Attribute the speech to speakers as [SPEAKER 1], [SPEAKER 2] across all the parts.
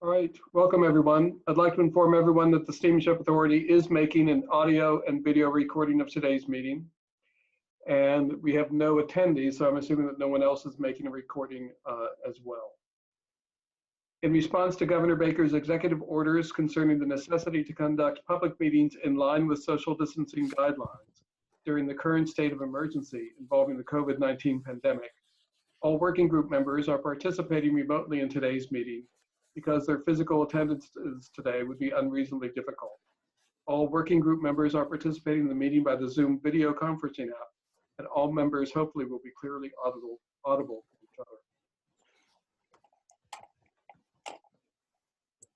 [SPEAKER 1] All right, welcome everyone. I'd like to inform everyone that the Steamship Authority is making an audio and video recording of today's meeting. And we have no attendees, so I'm assuming that no one else is making a recording as well. In response to Governor Baker's executive orders concerning the necessity to conduct public meetings in line with social distancing guidelines during the current state of emergency involving the COVID-19 pandemic, all working group members are participating remotely in today's meeting because their physical attendance today would be unreasonably difficult. All working group members are participating in the meeting by the Zoom video conferencing app, and all members hopefully will be clearly audible to each other.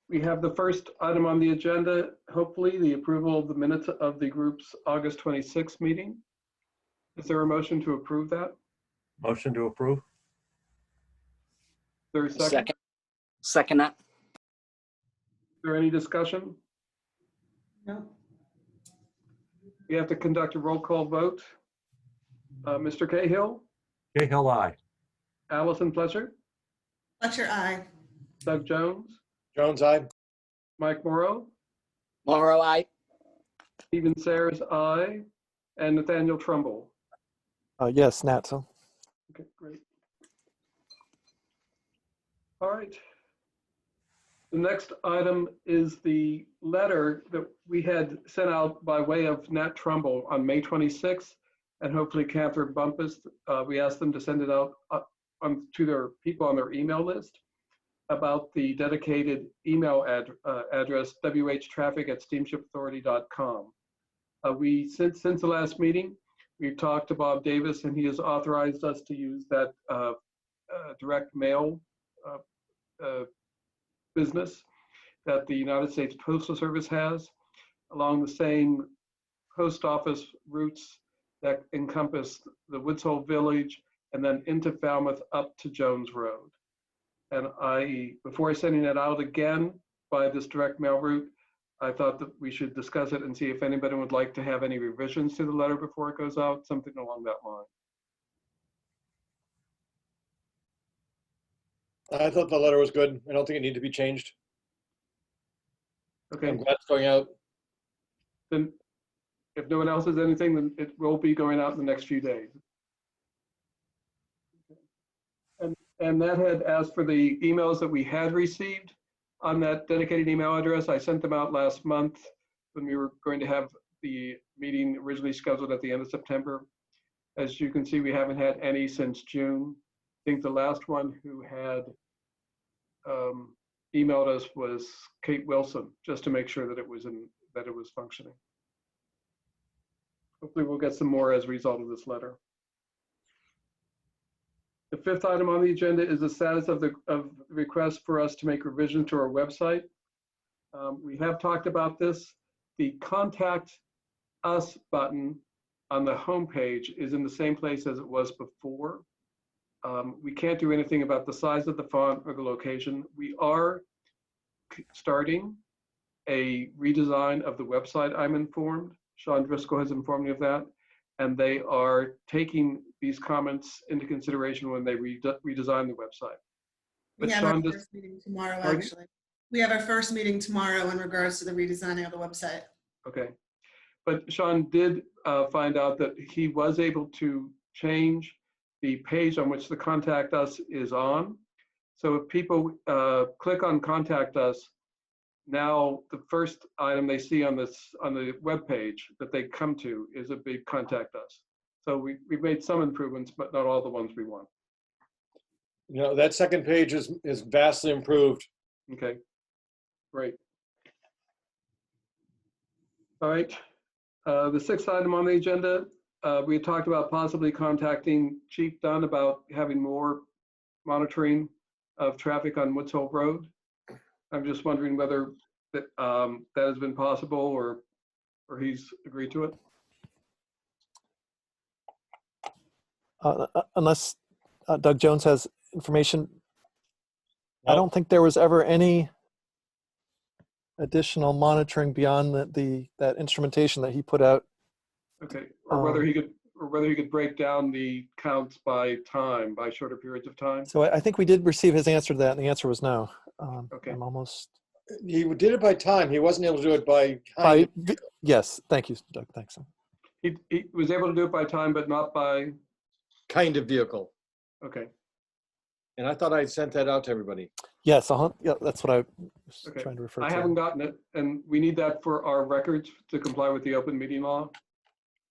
[SPEAKER 1] We have the first item on the agenda, hopefully the approval of the minutes of the group's August 26th meeting. Is there a motion to approve that?
[SPEAKER 2] Motion to approve.
[SPEAKER 1] Is there a second?
[SPEAKER 3] Second that.
[SPEAKER 1] Is there any discussion?
[SPEAKER 4] No.
[SPEAKER 1] We have to conduct a roll call vote. Mr. Cahill?
[SPEAKER 2] Cahill, aye.
[SPEAKER 1] Allison Fletcher?
[SPEAKER 4] Fletcher, aye.
[SPEAKER 1] Doug Jones?
[SPEAKER 5] Jones, aye.
[SPEAKER 1] Mike Morrow?
[SPEAKER 3] Morrow, aye.
[SPEAKER 1] Stephen Sayers, aye. And Nathaniel Trumbull?
[SPEAKER 6] Yes, Natso.
[SPEAKER 1] Okay, great. All right. The next item is the letter that we had sent out by way of Nat Trumbull on May 26th, and hopefully Catherine Bumpus. We asked them to send it out to their people on their email list about the dedicated email address, whtraffic@steamshipauthority.com. Since the last meeting, we've talked to Bob Davis, and he has authorized us to use that direct mail business that the United States Postal Service has, along the same post office routes that encompass the Woods Hole Village and then into Falmouth up to Jones Road. And before sending it out again by this direct mail route, I thought that we should discuss it and see if anybody would like to have any revisions to the letter before it goes out, something along that line.
[SPEAKER 5] I thought the letter was good. I don't think it needed to be changed.
[SPEAKER 1] Okay.
[SPEAKER 5] I'm glad it's going out.
[SPEAKER 1] Then if no one else has anything, then it will be going out in the next few days. And that had asked for the emails that we had received on that dedicated email address. I sent them out last month when we were going to have the meeting originally scheduled at the end of September. As you can see, we haven't had any since June. I think the last one who had emailed us was Kate Wilson, just to make sure that it was functioning. Hopefully we'll get some more as a result of this letter. The fifth item on the agenda is the status of the request for us to make revisions to our website. We have talked about this. The Contact Us button on the homepage is in the same place as it was before. We can't do anything about the size of the font or the location. We are starting a redesign of the website, I'm informed. Sean Driscoll has informed me of that. And they are taking these comments into consideration when they redesign the website. But
[SPEAKER 4] We have
[SPEAKER 1] Sean,
[SPEAKER 4] our first meeting tomorrow, actually. We have our first meeting tomorrow in regards to the redesigning of the website.
[SPEAKER 1] okay. But Sean did find out that he was able to change the page on which the Contact Us is on. So if people click on Contact Us, now the first item they see on the web page that they come to is a big Contact Us. So we've made some improvements, but not all the ones we want.
[SPEAKER 5] You know, that second page is vastly improved.
[SPEAKER 1] Okay, great. All right, the sixth item on the agenda, we had talked about possibly contacting Chief Dunn about having more monitoring of traffic on Woods Hole Road. I'm just wondering whether that has been possible or he's agreed to it.
[SPEAKER 6] Unless Doug Jones has information.
[SPEAKER 5] No.
[SPEAKER 6] I don't think there was ever any additional monitoring beyond that instrumentation that he put out.
[SPEAKER 1] Okay, or whether he could break down the counts by time, by shorter periods of time.
[SPEAKER 6] So I think we did receive his answer to that, and the answer was no.
[SPEAKER 1] Okay.
[SPEAKER 6] I'm almost
[SPEAKER 5] He did it by time. He wasn't able to do it by.
[SPEAKER 6] yes. Thank you, Doug. Thanks.
[SPEAKER 1] He was able to do it by time, but not by,
[SPEAKER 5] Kind of vehicle.
[SPEAKER 1] okay.
[SPEAKER 5] And I thought I sent that out to everybody.
[SPEAKER 6] Yes. Yeah, that's what I was
[SPEAKER 1] Okay.
[SPEAKER 6] trying to refer
[SPEAKER 1] I
[SPEAKER 6] to.
[SPEAKER 1] haven't gotten it, and we need that for our records to comply with the open meeting law.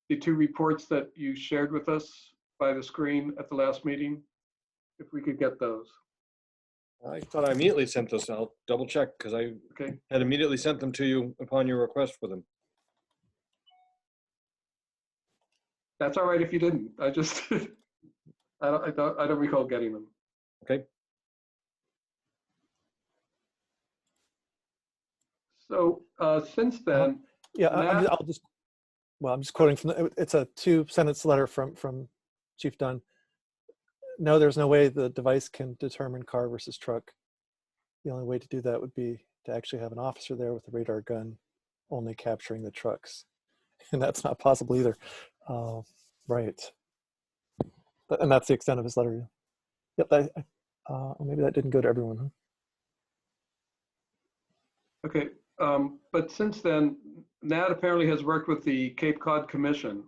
[SPEAKER 1] The two reports that you shared with us by the screen at the last meeting, if we could get those.
[SPEAKER 5] I thought I immediately sent those out. Double check because I
[SPEAKER 1] Okay.
[SPEAKER 5] had immediately sent them to you upon your request for them.
[SPEAKER 1] That's all right if you didn't. I just, I don't recall getting them.
[SPEAKER 5] Okay.
[SPEAKER 1] So since then,
[SPEAKER 6] Yeah,
[SPEAKER 1] Matt-
[SPEAKER 6] I'm just quoting from it's a 2-sentence letter from Chief Dunn. No, there's no way the device can determine car versus truck. The only way to do that would be to actually have an officer there with a radar gun only capturing the trucks. And that's not possible either. Right. And that's the extent of his letter. Yep. Maybe that didn't go to everyone. Huh?
[SPEAKER 1] okay, but since then, Nat apparently has worked with the Cape Cod Commission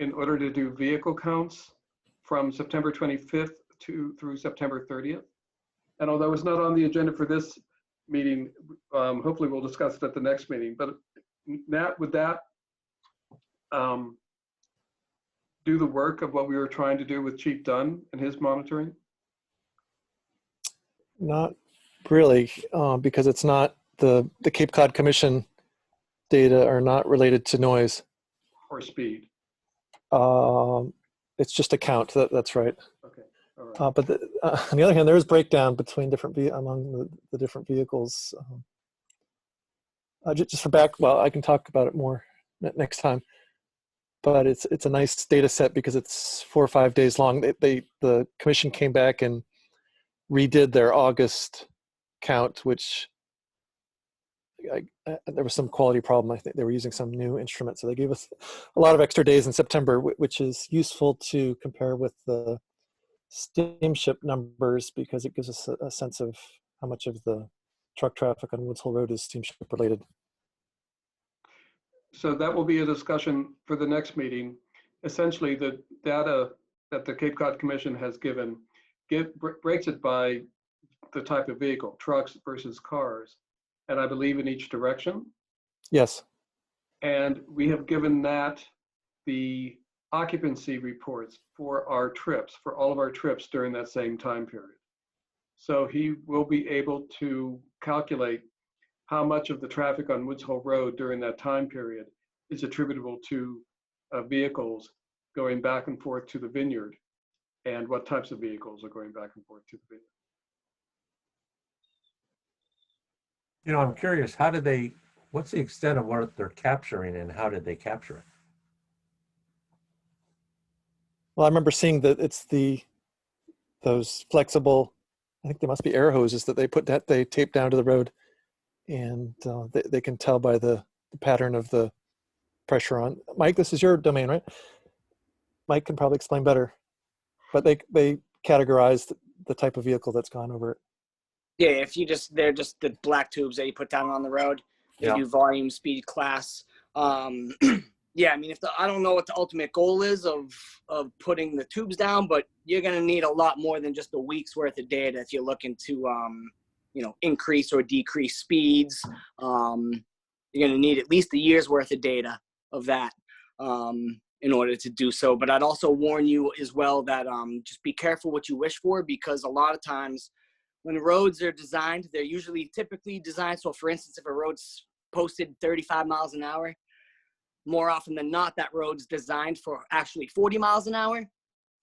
[SPEAKER 1] in order to do vehicle counts from September 25th through September 30th. And although it's not on the agenda for this meeting, hopefully we'll discuss it at the next meeting. But Nat, would that do the work of what we were trying to do with Chief Dunn and his monitoring?
[SPEAKER 6] Not really, because it's not the Cape Cod Commission data are not related to noise.
[SPEAKER 1] Or speed?
[SPEAKER 6] It's just a count. That's right.
[SPEAKER 1] Okay, all right.
[SPEAKER 6] But on the other hand, there is breakdown between different among the different vehicles. Just for back, well, I can talk about it more next time. But it's a nice data set because it's 4 or 5 days long. The commission came back and redid their August count, which there was some quality problem. I think they were using some new instrument, so they gave us a lot of extra days in September, which is useful to compare with the steamship numbers because it gives us a sense of how much of the truck traffic on Woods Hole Road is steamship related.
[SPEAKER 1] So that will be a discussion for the next meeting. Essentially, the data that the Cape Cod Commission has given breaks it by the type of vehicle, trucks versus cars, and I believe in each direction.
[SPEAKER 6] Yes.
[SPEAKER 1] And we have given Nat the occupancy reports for our trips, for all of our trips during that same time period. So he will be able to calculate how much of the traffic on Woods Hole Road during that time period is attributable to vehicles going back and forth to the vineyard, and what types of vehicles are going back and forth to the vineyard.
[SPEAKER 2] You know, I'm curious, what's the extent of what they're capturing and how did they capture it?
[SPEAKER 6] Well, I remember seeing that it's those flexible, I think they must be air hoses that they tape down to the road, and they can tell by the pattern of the pressure on. Mike, this is your domain, right? Mike can probably explain better, but they categorized the type of vehicle that's gone over it.
[SPEAKER 3] Yeah, they're just the black tubes that you put down on the road. You
[SPEAKER 2] Yeah.
[SPEAKER 3] do volume, speed, class. Yeah, I mean, I don't know what the ultimate goal is of putting the tubes down, but you're going to need a lot more than just a week's worth of data if you're looking to, increase or decrease speeds. You're going to need at least a year's worth of data of that in order to do so. But I'd also warn you as well that just be careful what you wish for, because a lot of times when roads are designed, they're typically designed. So for instance, if a road's posted 35 miles an hour, more often than not, that road's designed for actually 40 miles an hour.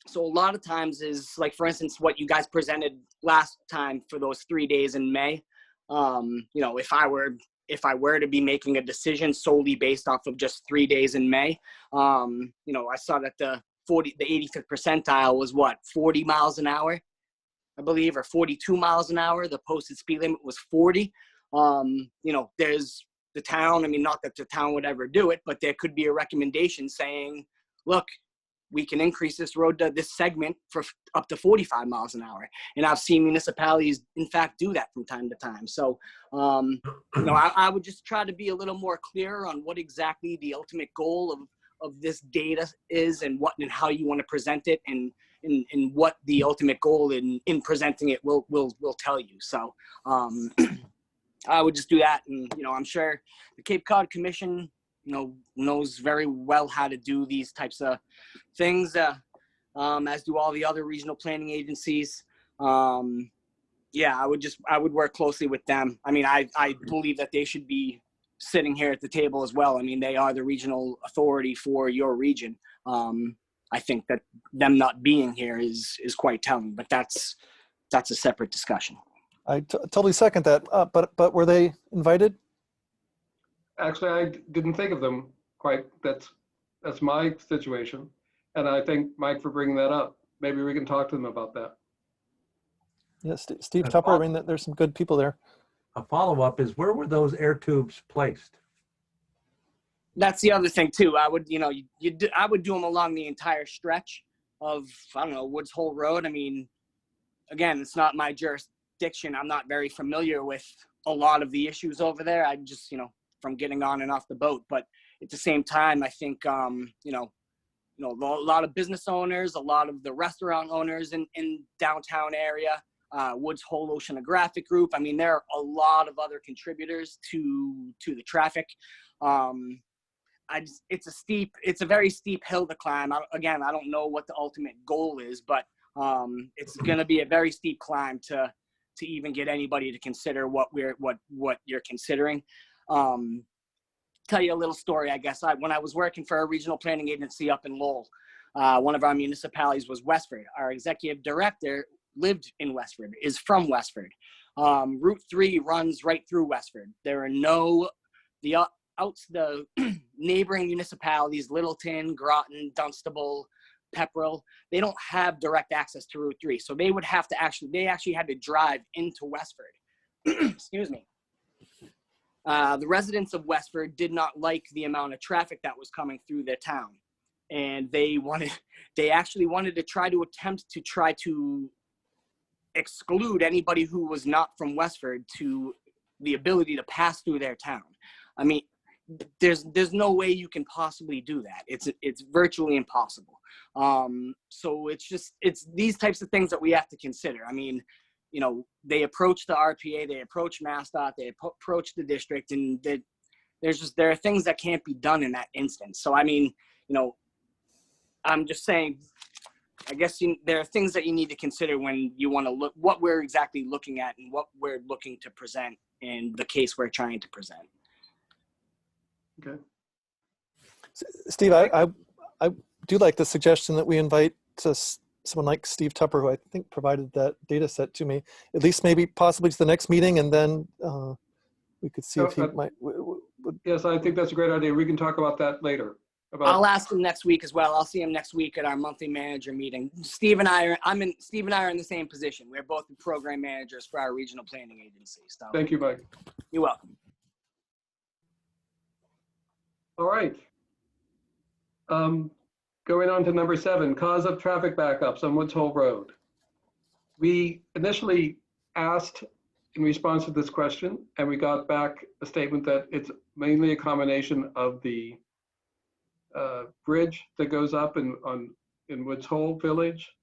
[SPEAKER 3] So a lot of times is like, for instance, what you guys presented last time for those 3 days in May. If I were to be making a decision solely based off of just 3 days in May, I saw that the 85th percentile was 40 miles an hour, I believe, or 42 miles an hour. The posted speed limit was 40. There's the town. I mean, not that the town would ever do it, but there could be a recommendation saying, look, we can increase this road, this segment for up to 45 miles an hour. And I've seen municipalities, in fact, do that from time to time. So, I would just try to be a little more clear on what exactly the ultimate goal of this data is, and how you want to present it, and what the ultimate goal in presenting it will tell you. So I would just do that. And, I'm sure the Cape Cod Commission, knows very well how to do these types of things, as do all the other regional planning agencies. I would work closely with them. I mean, I believe that they should be sitting here at the table as well. I mean, they are the regional authority for your region. I think that them not being here is quite telling, but that's a separate discussion.
[SPEAKER 6] I totally second that. But were they invited?
[SPEAKER 1] Actually, I didn't think of them quite. That's my situation. And I thank Mike for bringing that up. Maybe we can talk to them about that.
[SPEAKER 6] Yes, Steve Tupper. I mean, there's some good people there.
[SPEAKER 2] A follow-up is, where were those air tubes placed?
[SPEAKER 3] That's the other thing too. I would, I would do them along the entire stretch of, I don't know, Woods Hole Road. I mean, again, it's not my jurisdiction. I'm not very familiar with a lot of the issues over there. I just, from getting on and off the boat. But at the same time, I think, a lot of business owners, a lot of the restaurant owners in downtown area, Woods Hole Oceanographic Group. I mean, there are a lot of other contributors to the traffic. It's a very steep hill to climb. I don't know what the ultimate goal is, but it's going to be a very steep climb to even get anybody to consider what you're considering. Tell you a little story, I guess. When I was working for a regional planning agency up in Lowell, one of our municipalities was Westford. Our executive director lived in Westford, is from Westford. Route 3 runs right through Westford. There are the neighboring municipalities, Littleton, Groton, Dunstable, Pepperell, they don't have direct access to Route 3. So they would have to they actually had to drive into Westford. Excuse me. The residents of Westford did not like the amount of traffic that was coming through their town. And they actually wanted to try to exclude anybody who was not from Westford to the ability to pass through their town. I mean, there's no way you can possibly do that. It's virtually impossible. So it's these types of things that we have to consider. I mean, they approach the RPA, they approach MassDOT, they approach the district, and there are things that can't be done in that instance. So I mean, I'm just saying, I guess there are things that you need to consider when you want to look what we're exactly looking at and what we're looking to present in the case we're trying to present.
[SPEAKER 1] Okay.
[SPEAKER 6] Steve, I do like the suggestion that we invite someone like Steve Tupper, who I think provided that data set to me, at least maybe possibly to the next meeting, and then we could see if he might.
[SPEAKER 1] Yes, I think that's a great idea. We can talk about that later.
[SPEAKER 3] I'll ask him next week as well. I'll see him next week at our monthly manager meeting. Steve and I are in the same position. We're both the program managers for our regional planning agency. So
[SPEAKER 1] thank you, Mike.
[SPEAKER 3] You're welcome.
[SPEAKER 1] All right. Going on to number 7, cause of traffic backups on Woods Hole Road. We initially asked in response to this question, and we got back a statement that it's mainly a combination of the bridge that goes up in Woods Hole Village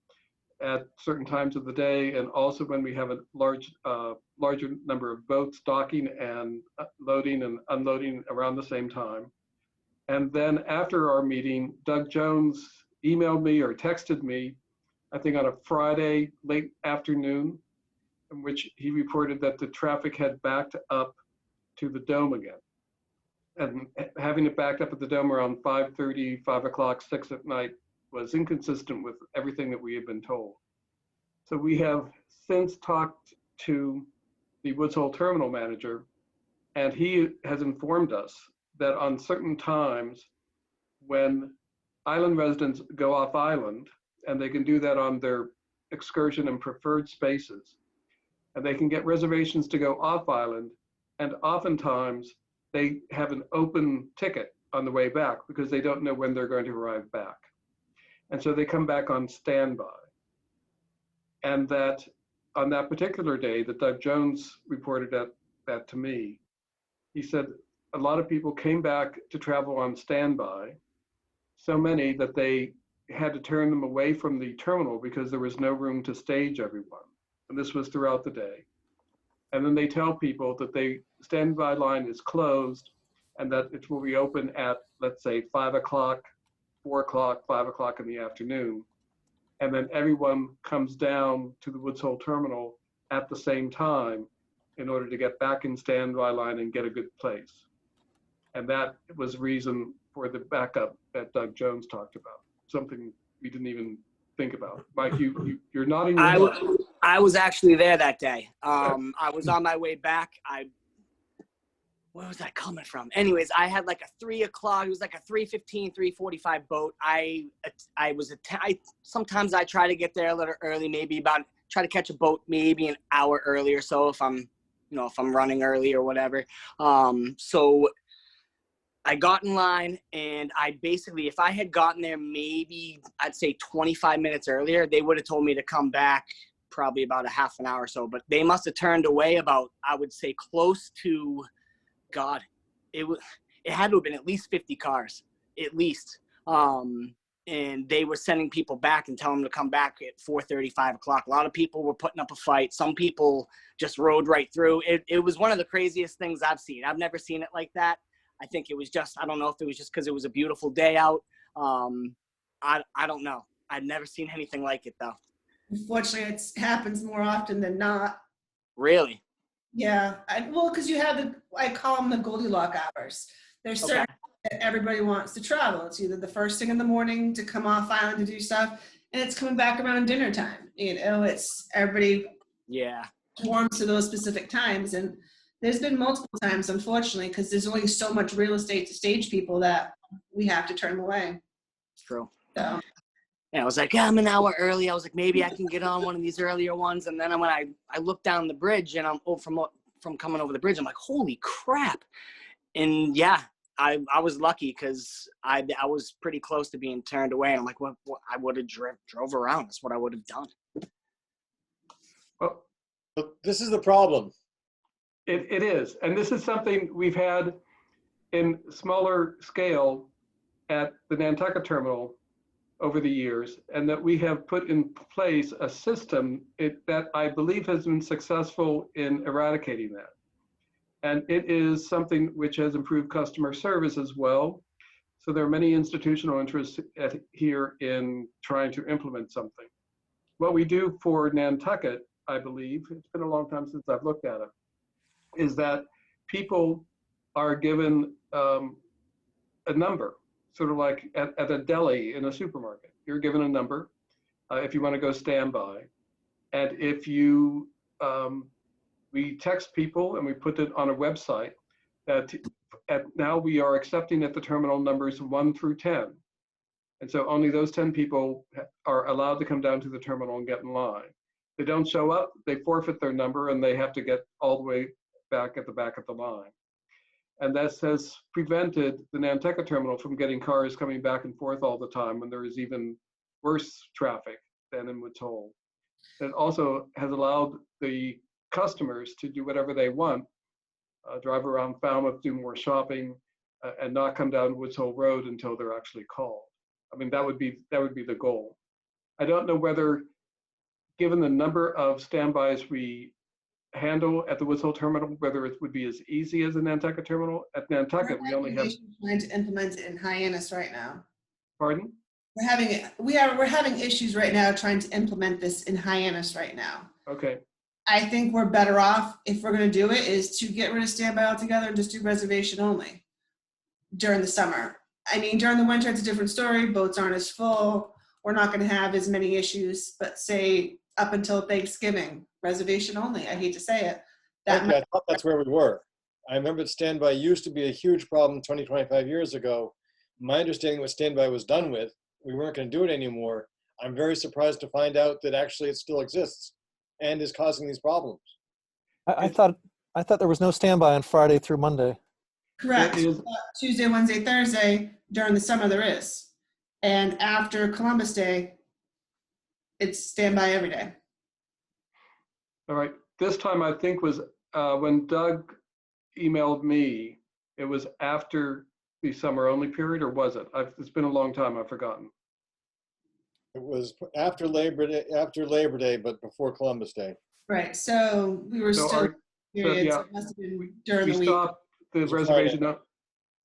[SPEAKER 1] at certain times of the day, and also when we have a larger number of boats docking and loading and unloading around the same time. And then after our meeting, Doug Jones emailed me or texted me, I think on a Friday late afternoon, in which he reported that the traffic had backed up to the dome again. And having it backed up at the dome around 5:30, 5 o'clock, 6 at night was inconsistent with everything that we had been told. So we have since talked to the Woods Hole terminal manager, and he has informed us that on certain times when island residents go off island, and they can do that on their excursion and preferred spaces, and they can get reservations to go off island, and oftentimes they have an open ticket on the way back because they don't know when they're going to arrive back. And so they come back on standby. And that on that particular day that Doug Jones reported that to me, he said a lot of people came back to travel on standby, so many that they had to turn them away from the terminal because there was no room to stage everyone. And this was throughout the day. And then they tell people that the standby line is closed and that it will reopen at, let's say, 5 o'clock, 4 o'clock, 5 o'clock in the afternoon. And then everyone comes down to the Woods Hole terminal at the same time in order to get back in standby line and get a good place. And that was reason for the backup that Doug Jones talked about, something we didn't even think about. Mike, you're nodding your head.
[SPEAKER 3] I was actually there that day. I was on my way back. Where was I coming from? Anyways, I had like a 3 o'clock. It was like a 3:15, 3:45 boat. Sometimes I try to get there a little early, try to catch a boat maybe an hour early or so if I'm running early or whatever. So I got in line, and if I had gotten there maybe I'd say 25 minutes earlier, they would have told me to come back probably about a half an hour or so. But they must have turned away about, I would say, close to, God, it had to have been at least 50 cars, at least. And they were sending people back and telling them to come back at 4:30, 5 o'clock. A lot of people were putting up a fight. Some people just rode right through. It was one of the craziest things I've seen. I've never seen it like that. I think it was just, I don't know if it was just because it was a beautiful day out. I don't know. I've never seen anything like it, though.
[SPEAKER 4] Unfortunately, it happens more often than not.
[SPEAKER 3] Really?
[SPEAKER 4] Yeah. Because you have I call them the Goldilocks hours. There's certain that everybody wants to travel. It's either the first thing in the morning to come off island to do stuff, and it's coming back around dinner time. It's everybody warms to those specific times. And there's been multiple times, unfortunately, because there's only so much real estate to stage people that we have to turn them away.
[SPEAKER 3] True.
[SPEAKER 4] So.
[SPEAKER 3] Yeah, I was like, I'm an hour early. I was like, maybe I can get on one of these earlier ones. And then when I looked down the bridge, and I'm from coming over the bridge, I'm like, holy crap. And yeah, I was lucky because I was pretty close to being turned away. And I'm like, what I would have drove around. That's what I would have done.
[SPEAKER 1] Well,
[SPEAKER 5] This is the problem.
[SPEAKER 1] it is. And this is something we've had in smaller scale at the Nantucket terminal over the years, and that we have put in place a system that I believe has been successful in eradicating that. And it is something which has improved customer service as well. So there are many institutional interests here in trying to implement something. What we do for Nantucket, I believe, it's been a long time since I've looked at it, is that people are given a number, sort of like at a deli in a supermarket. You're given a number if you want to go standby. And if you, we text people and we put it on a website that now we are accepting at the terminal numbers 1 through 10. And so only those 10 people are allowed to come down to the terminal and get in line. They don't show up, they forfeit their number, and they have to get all the way back at the line. And that has prevented the Nantucket terminal from getting cars coming back and forth all the time when there is even worse traffic than in Woods Hole. It also has allowed the customers to do whatever they want, drive around Falmouth, do more shopping, and not come down Woods Hole Road until they're actually called. I mean, that would be the goal. I don't know whether, given the number of standbys we handle at the Woods Hole terminal, whether it would be as easy as the Nantucket terminal. At Nantucket, we only have.
[SPEAKER 4] Trying to implement it in Hyannis right now.
[SPEAKER 1] Pardon?
[SPEAKER 4] We're having issues right now trying to implement this in Hyannis right now.
[SPEAKER 1] Okay.
[SPEAKER 4] I think we're better off, if we're going to do it, is to get rid of standby altogether and just do reservation only during the summer. I mean, during the winter, it's a different story. Boats aren't as full. We're not going to have as many issues, but say up until Thanksgiving, reservation only. I hate to say it.
[SPEAKER 5] I thought that's where we were. I remember that standby used to be a huge problem 20, 25 years ago. My understanding what standby was done with, we weren't going to do it anymore. I'm very surprised to find out that actually it still exists and is causing these problems.
[SPEAKER 6] I thought there was no standby on Friday through Monday.
[SPEAKER 4] Correct. Tuesday, Wednesday, Thursday, during the summer there is. And after Columbus Day, it's standby every day.
[SPEAKER 1] All right. This time I think was when Doug emailed me, it was after the summer only period, or was it? It's been a long time, I've forgotten.
[SPEAKER 5] It was after Labor Day, but before Columbus Day.
[SPEAKER 4] Right, so we were
[SPEAKER 1] So
[SPEAKER 4] still,
[SPEAKER 1] our-
[SPEAKER 4] period,
[SPEAKER 1] yeah,
[SPEAKER 4] so it must have been during
[SPEAKER 1] We
[SPEAKER 4] the week.
[SPEAKER 1] stopped the
[SPEAKER 5] It was a Friday.
[SPEAKER 1] reservation,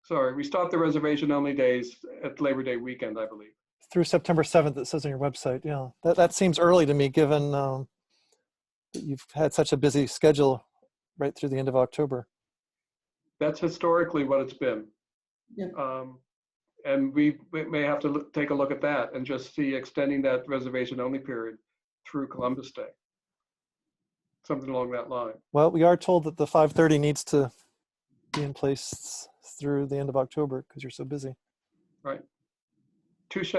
[SPEAKER 1] sorry, we stopped the reservation only days at Labor Day weekend, I believe.
[SPEAKER 6] Through September 7th, it says on your website. Yeah, that seems early to me, given that you've had such a busy schedule right through the end of October.
[SPEAKER 1] That's historically what it's been.
[SPEAKER 4] Yep.
[SPEAKER 1] And we may have to take a look at that and just see extending that reservation only period through Columbus Day. Something along that line.
[SPEAKER 6] Well, we are told that the 5:30 needs to be in place through the end of October because you're so busy.
[SPEAKER 1] Right. Touche.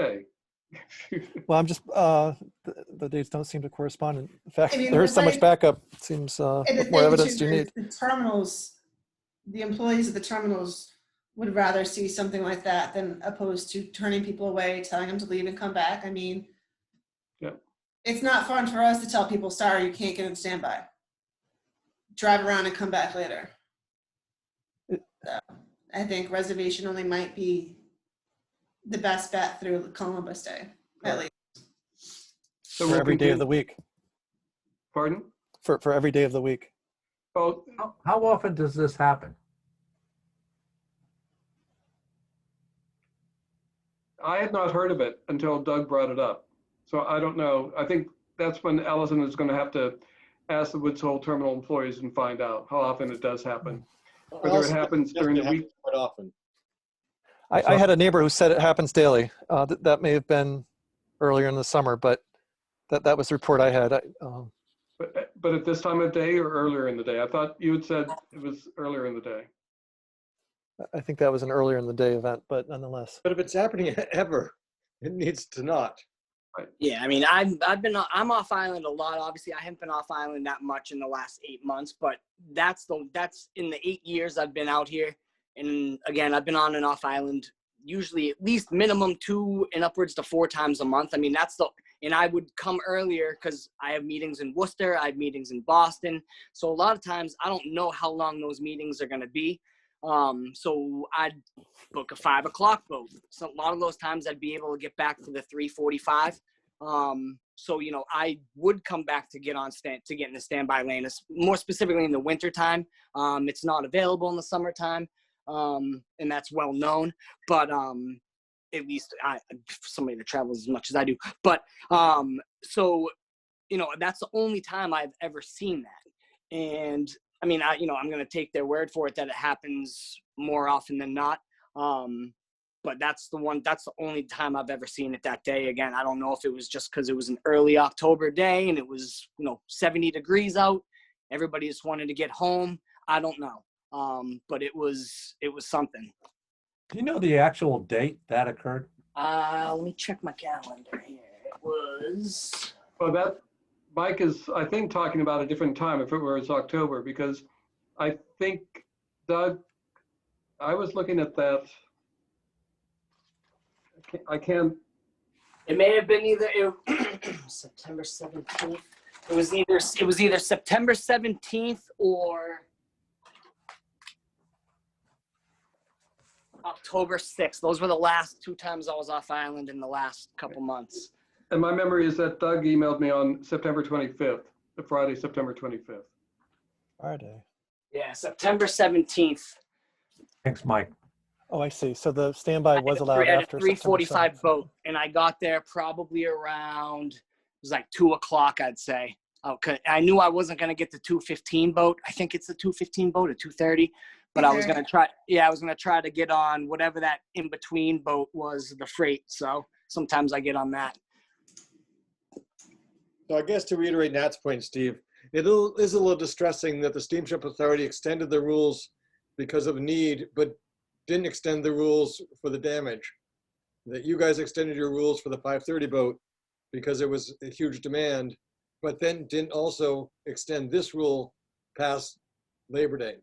[SPEAKER 6] Well, I'm just, the dates don't seem to correspond. In fact,
[SPEAKER 4] I mean,
[SPEAKER 6] there's so much
[SPEAKER 4] like-
[SPEAKER 6] backup. It seems
[SPEAKER 4] And
[SPEAKER 6] what
[SPEAKER 4] the
[SPEAKER 6] more
[SPEAKER 4] thing
[SPEAKER 6] evidence
[SPEAKER 4] too
[SPEAKER 6] do you
[SPEAKER 4] is
[SPEAKER 6] need?
[SPEAKER 4] the terminals, the employees of the terminals would rather see something like that than opposed to turning people away, telling them to leave and come back. I mean,
[SPEAKER 1] Yep.
[SPEAKER 4] it's not fun for us to tell people, sorry, you can't get in standby. Drive around and come back later. So I think reservation only might be the best bet through Columbus Day, at least.
[SPEAKER 1] So
[SPEAKER 6] For
[SPEAKER 1] we'll
[SPEAKER 6] every day of
[SPEAKER 1] continue-
[SPEAKER 6] the week.
[SPEAKER 1] Pardon?
[SPEAKER 6] For every day of the week.
[SPEAKER 1] Oh,
[SPEAKER 2] How often does this happen?
[SPEAKER 1] I had not heard of it until Doug brought it up. So I don't know. I think that's when Allison is going to have to ask the Woods Hole terminal employees and find out how often it does happen. Whether it
[SPEAKER 5] Also,
[SPEAKER 1] happens during the
[SPEAKER 5] definitely
[SPEAKER 1] week.
[SPEAKER 5] happens quite often.
[SPEAKER 6] I had a neighbor who said it happens daily. That may have been earlier in the summer, but that was the report I had.
[SPEAKER 1] But at this time of day or earlier in the day? I thought you had said it was earlier in the day.
[SPEAKER 6] I think that was an earlier in the day event, but nonetheless.
[SPEAKER 5] But if it's happening ever, it needs to not.
[SPEAKER 3] Yeah, I mean, I'm off island a lot. Obviously, I haven't been off island that much in the last 8 months, but that's in the 8 years I've been out here. And again, I've been on and off island usually at least minimum 2 and upwards to 4 times a month. I mean, and I would come earlier because I have meetings in Worcester, I have meetings in Boston. So a lot of times I don't know how long those meetings are going to be. So I'd book a 5 o'clock boat. So a lot of those times I'd be able to get back for the 3:45. So, you know, I would come back to get in the standby lane, more specifically in the winter time. It's not available in the summertime. And that's well known, but, at least somebody that travels as much as I do, but, so, you know, that's the only time I've ever seen that. And I mean, I'm going to take their word for it that it happens more often than not. But that's the only time I've ever seen it that day. Again, I don't know if it was just because it was an early October day and it was, 70 degrees out. Everybody just wanted to get home. I don't know. But it was something.
[SPEAKER 2] Do you know the actual date that occurred?
[SPEAKER 3] Let me check my calendar here. It was.
[SPEAKER 1] Well, that Mike is, I think, talking about a different time if it was October, because I think, Doug, I was looking at that. I can't.
[SPEAKER 3] It may have been either September 17th. It was either September 17th or October 6th. Those were the last 2 times I was off island in the last couple months.
[SPEAKER 1] And my memory is that Doug emailed me on September 25th, the Friday, September 25th.
[SPEAKER 6] Friday.
[SPEAKER 3] Yeah, September 17th.
[SPEAKER 2] Thanks, Mike.
[SPEAKER 6] Oh, I see. So the standby was allowed
[SPEAKER 3] at
[SPEAKER 6] after
[SPEAKER 3] a 3:45
[SPEAKER 6] September 7th.
[SPEAKER 3] boat, and I got there probably around, it was like 2 o'clock, I'd say. Okay, I knew I wasn't going to get the 2:15 boat. I think it's the 2:15 boat at 2:30, but I was going to try. Yeah, I was going to try to get on whatever that in between boat was, the freight. So sometimes I get on that.
[SPEAKER 5] So I guess to reiterate Nat's point, Steve, it is a little distressing that the Steamship Authority extended the rules because of need, but didn't extend the rules for the damage. That you guys extended your rules for the 5:30 boat because there was a huge demand, but then didn't also extend this rule past Labor Day.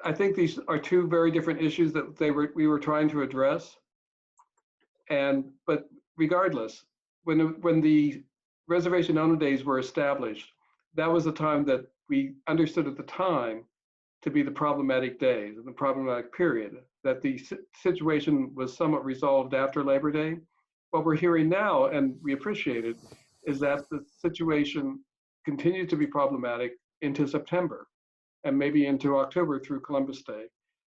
[SPEAKER 1] I think these are two very different issues that we were trying to address. But regardless, when the reservation only days were established, that was the time that we understood at the time to be the problematic days and the problematic period, that the situation was somewhat resolved after Labor Day. What we're hearing now, and we appreciate it, is that the situation continued to be problematic into September and maybe into October through Columbus Day.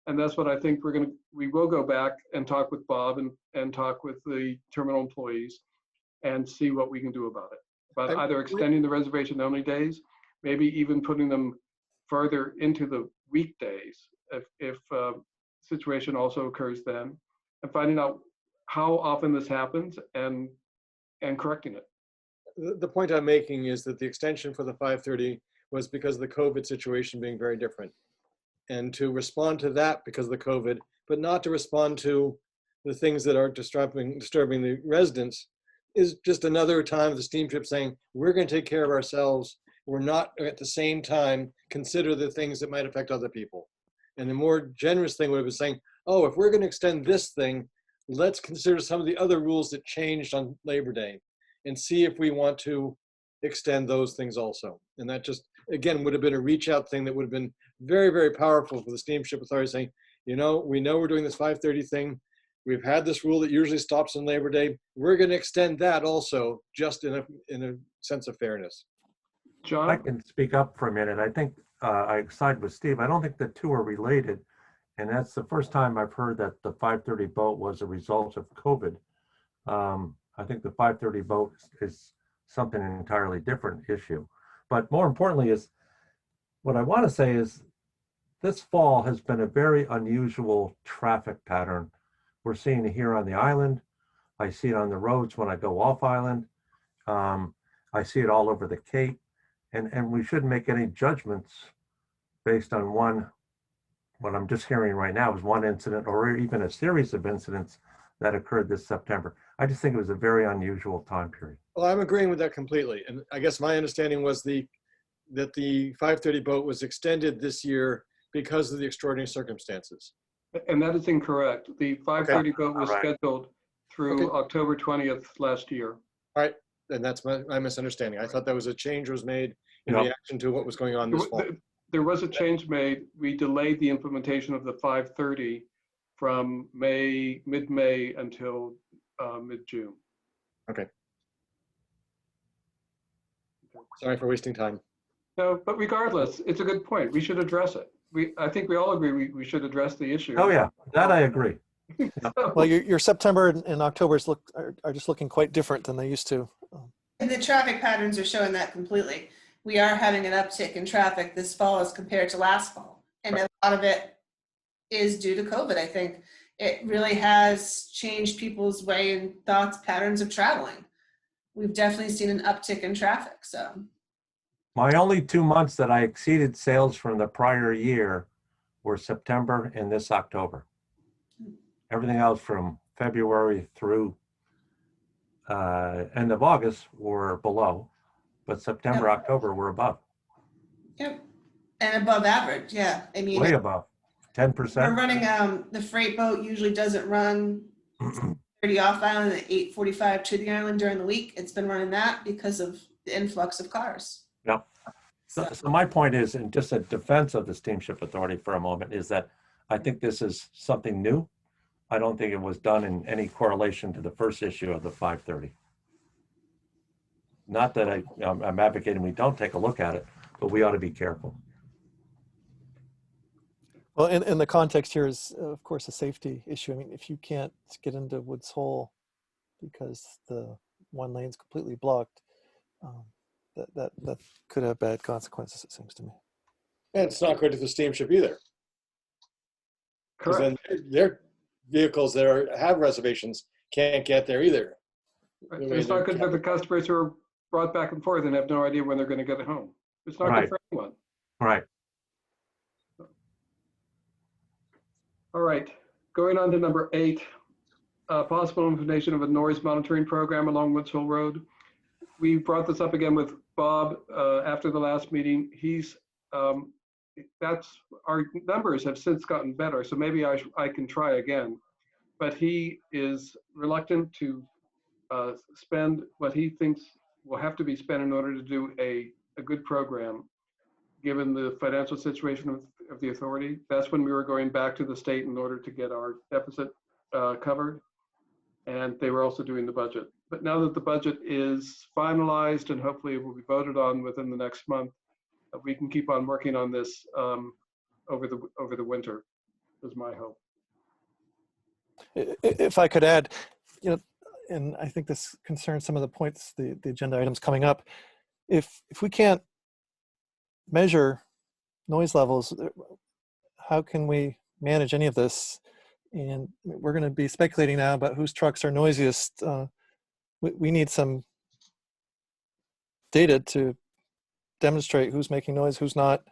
[SPEAKER 1] And that's what I think we will go back and talk with Bob and talk with the terminal employees and see what we can do about it. But either extending the reservation only days, maybe even putting them further into the weekdays if situation also occurs then, and finding out how often this happens and correcting it.
[SPEAKER 5] The point I'm making is that the extension for the 5:30 was because of the COVID situation being very different. And to respond to that because of the COVID, but not to respond to the things that are disturbing the residents, is just another time of the steamship saying, we're going to take care of ourselves. We're not at the same time consider the things that might affect other people. And the more generous thing would have been saying, oh, if we're going to extend this thing, let's consider some of the other rules that changed on Labor Day and see if we want to extend those things also. And that just, again, would have been a reach out thing that would have been very, very powerful for the steamship authority saying, we know we're doing this 5:30 thing. We've had this rule that usually stops on Labor Day. We're going to extend that also, just in a sense of fairness.
[SPEAKER 1] John?
[SPEAKER 2] I can speak up for a minute. I think I side with Steve. I don't think the two are related. And that's the first time I've heard that the 5:30 vote was a result of COVID. I think the 5:30 vote is something entirely different issue. But more importantly is, what I want to say is this fall has been a very unusual traffic pattern. We're seeing it here on the island. I see it on the roads when I go off island. I see it all over the Cape. And we shouldn't make any judgments based on what I'm just hearing right now is one incident or even a series of incidents that occurred this September. I just think it was a very unusual time period.
[SPEAKER 5] Well, I'm agreeing with that completely. And I guess my understanding was that the 5:30 vote was extended this year because of the extraordinary circumstances.
[SPEAKER 1] And that is incorrect. The 5:30 vote was scheduled through October 20th last year.
[SPEAKER 5] All right, and that's my misunderstanding. I thought that was a change was made in reaction to what was going on this fall.
[SPEAKER 1] There was a change made. We delayed the implementation of the 5:30 from mid-May until mid-June.
[SPEAKER 5] Okay. Sorry for wasting time.
[SPEAKER 1] No, but regardless, it's a good point. We should address it. I think we all agree we should address the issue.
[SPEAKER 2] Oh yeah, that I agree.
[SPEAKER 6] Well, your September and October's are just looking quite different than they used to.
[SPEAKER 4] And the traffic patterns are showing that completely. We are having an uptick in traffic this fall as compared to last fall. And a lot of it is due to COVID, I think. It really has changed people's way and thoughts, patterns of traveling. We've definitely seen an uptick in traffic, so.
[SPEAKER 2] My only 2 months that I exceeded sales from the prior year were September and this October. Everything else from February through end of August were below, but September, October were above.
[SPEAKER 4] Yep, and above average, yeah. I mean,
[SPEAKER 2] way above, 10%.
[SPEAKER 4] We're running, the freight boat usually doesn't run 30 off island at 8:45 to the island during the week. It's been running that because of the influx of cars.
[SPEAKER 2] Yeah. So my point is, in just a defense of the Steamship Authority for a moment, is that I think this is something new. I don't think it was done in any correlation to the first issue of the 5:30. Not that I'm advocating we don't take a look at it, but we ought to be careful.
[SPEAKER 6] Well, in the context here is, of course, a safety issue. I mean, if you can't get into Woods Hole because the one lane's completely blocked, that could have bad consequences, it seems to me.
[SPEAKER 5] And it's not good to the steamship either.
[SPEAKER 1] Correct.
[SPEAKER 5] Then their vehicles that have reservations can't get there either.
[SPEAKER 1] Right. It's not good for the customers who are brought back and forth and have no idea when they're going to get home. It's not good for anyone.
[SPEAKER 2] Right.
[SPEAKER 1] All right, going on to number 8, possible implementation of a noise monitoring program along Woods Hole Road. We brought this up again with Bob after the last meeting. He's our numbers have since gotten better, so maybe I can try again. But he is reluctant to spend what he thinks will have to be spent in order to do a good program, given the financial situation of the authority. That's when we were going back to the state in order to get our deficit covered. And they were also doing the budget. But now that the budget is finalized and hopefully it will be voted on within the next month, we can keep on working on this over the winter, is my hope.
[SPEAKER 6] If I could add, and I think this concerns some of the points, the agenda items coming up. If we can't measure noise levels, how can we manage any of this? And we're going to be speculating now about whose trucks are noisiest. We need some data to demonstrate who's making noise, who's not,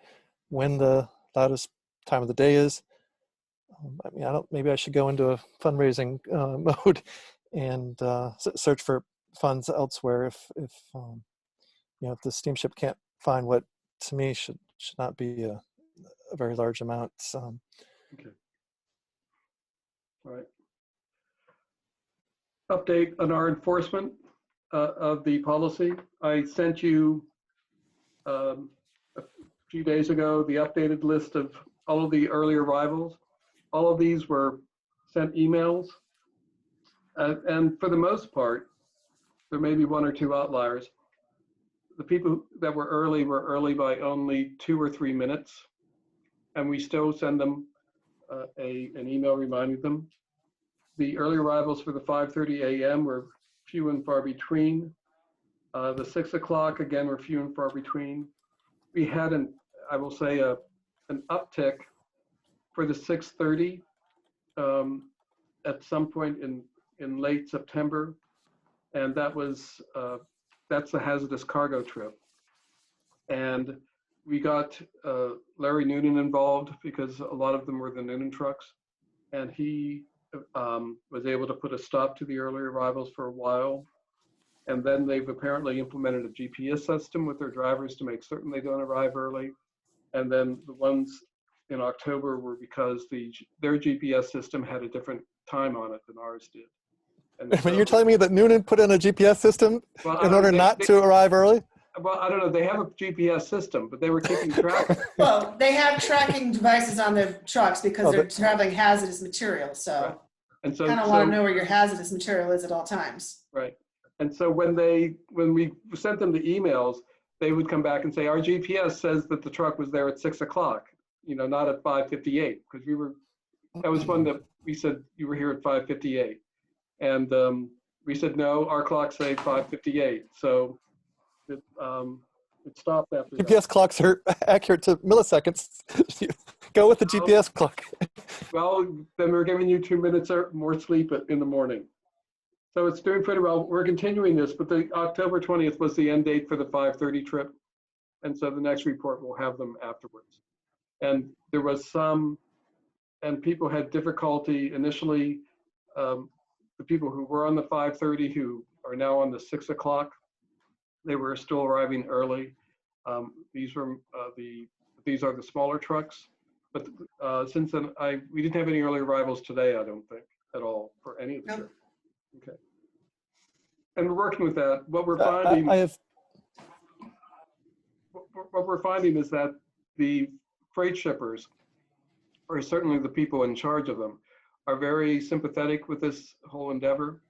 [SPEAKER 6] when the loudest time of the day is. I mean, maybe I should go into a fundraising mode and search for funds elsewhere if the steamship can't find what to me should not be a very large amount.
[SPEAKER 1] Okay. All right. Update on our enforcement of the policy. I sent you a few days ago the updated list of all of the early arrivals. All of these were sent emails. And for the most part, there may be one or two outliers. The people that were early by only 2 or 3 minutes. And we still send them an email reminding them. The early arrivals for the 5:30 a.m. were few and far between. The 6 o'clock, again, were few and far between. We had I will say, an uptick for the 6:30 at some point in late September. And that's the hazardous cargo trip. And we got Larry Noonan involved because a lot of them were the Noonan trucks. And he was able to put a stop to the early arrivals for a while. And then they've apparently implemented a GPS system with their drivers to make certain they don't arrive early. And then the ones in October were because their GPS system had a different time on it than ours did. And
[SPEAKER 6] You're telling me that Noonan put in a GPS system in order not to arrive early?
[SPEAKER 1] Well, I don't know. They have a GPS system, but they were keeping track.
[SPEAKER 4] Well, they have tracking devices on their trucks because they're traveling hazardous material. So,
[SPEAKER 1] Right. And so,
[SPEAKER 4] kind of want to know where your hazardous material is at all times.
[SPEAKER 1] Right. And so when we sent them the emails, they would come back and say, our GPS says that the truck was there at 6 o'clock, not at 5:58, because that was one that we said you were here at 5:58. And we said, no, our clocks say 5:58. So it stopped after
[SPEAKER 6] GPS clocks are accurate to milliseconds. Go with the GPS clock.
[SPEAKER 1] Well, then we're giving you 2 minutes or more sleep in the morning. So it's doing pretty well. We're continuing this, but the October 20th was the end date for the 5:30 trip. And so the next report will have them afterwards. And there was and people had difficulty initially. The people who were on the 5:30 who are now on the 6 o'clock, they were still arriving early. These are the smaller trucks. But since then, we didn't have any early arrivals today, I don't think, at all for any of the trips. Okay. And we're working with that. What we're finding, what we're finding is that the freight shippers, or certainly the people in charge of them, are very sympathetic with this whole endeavor,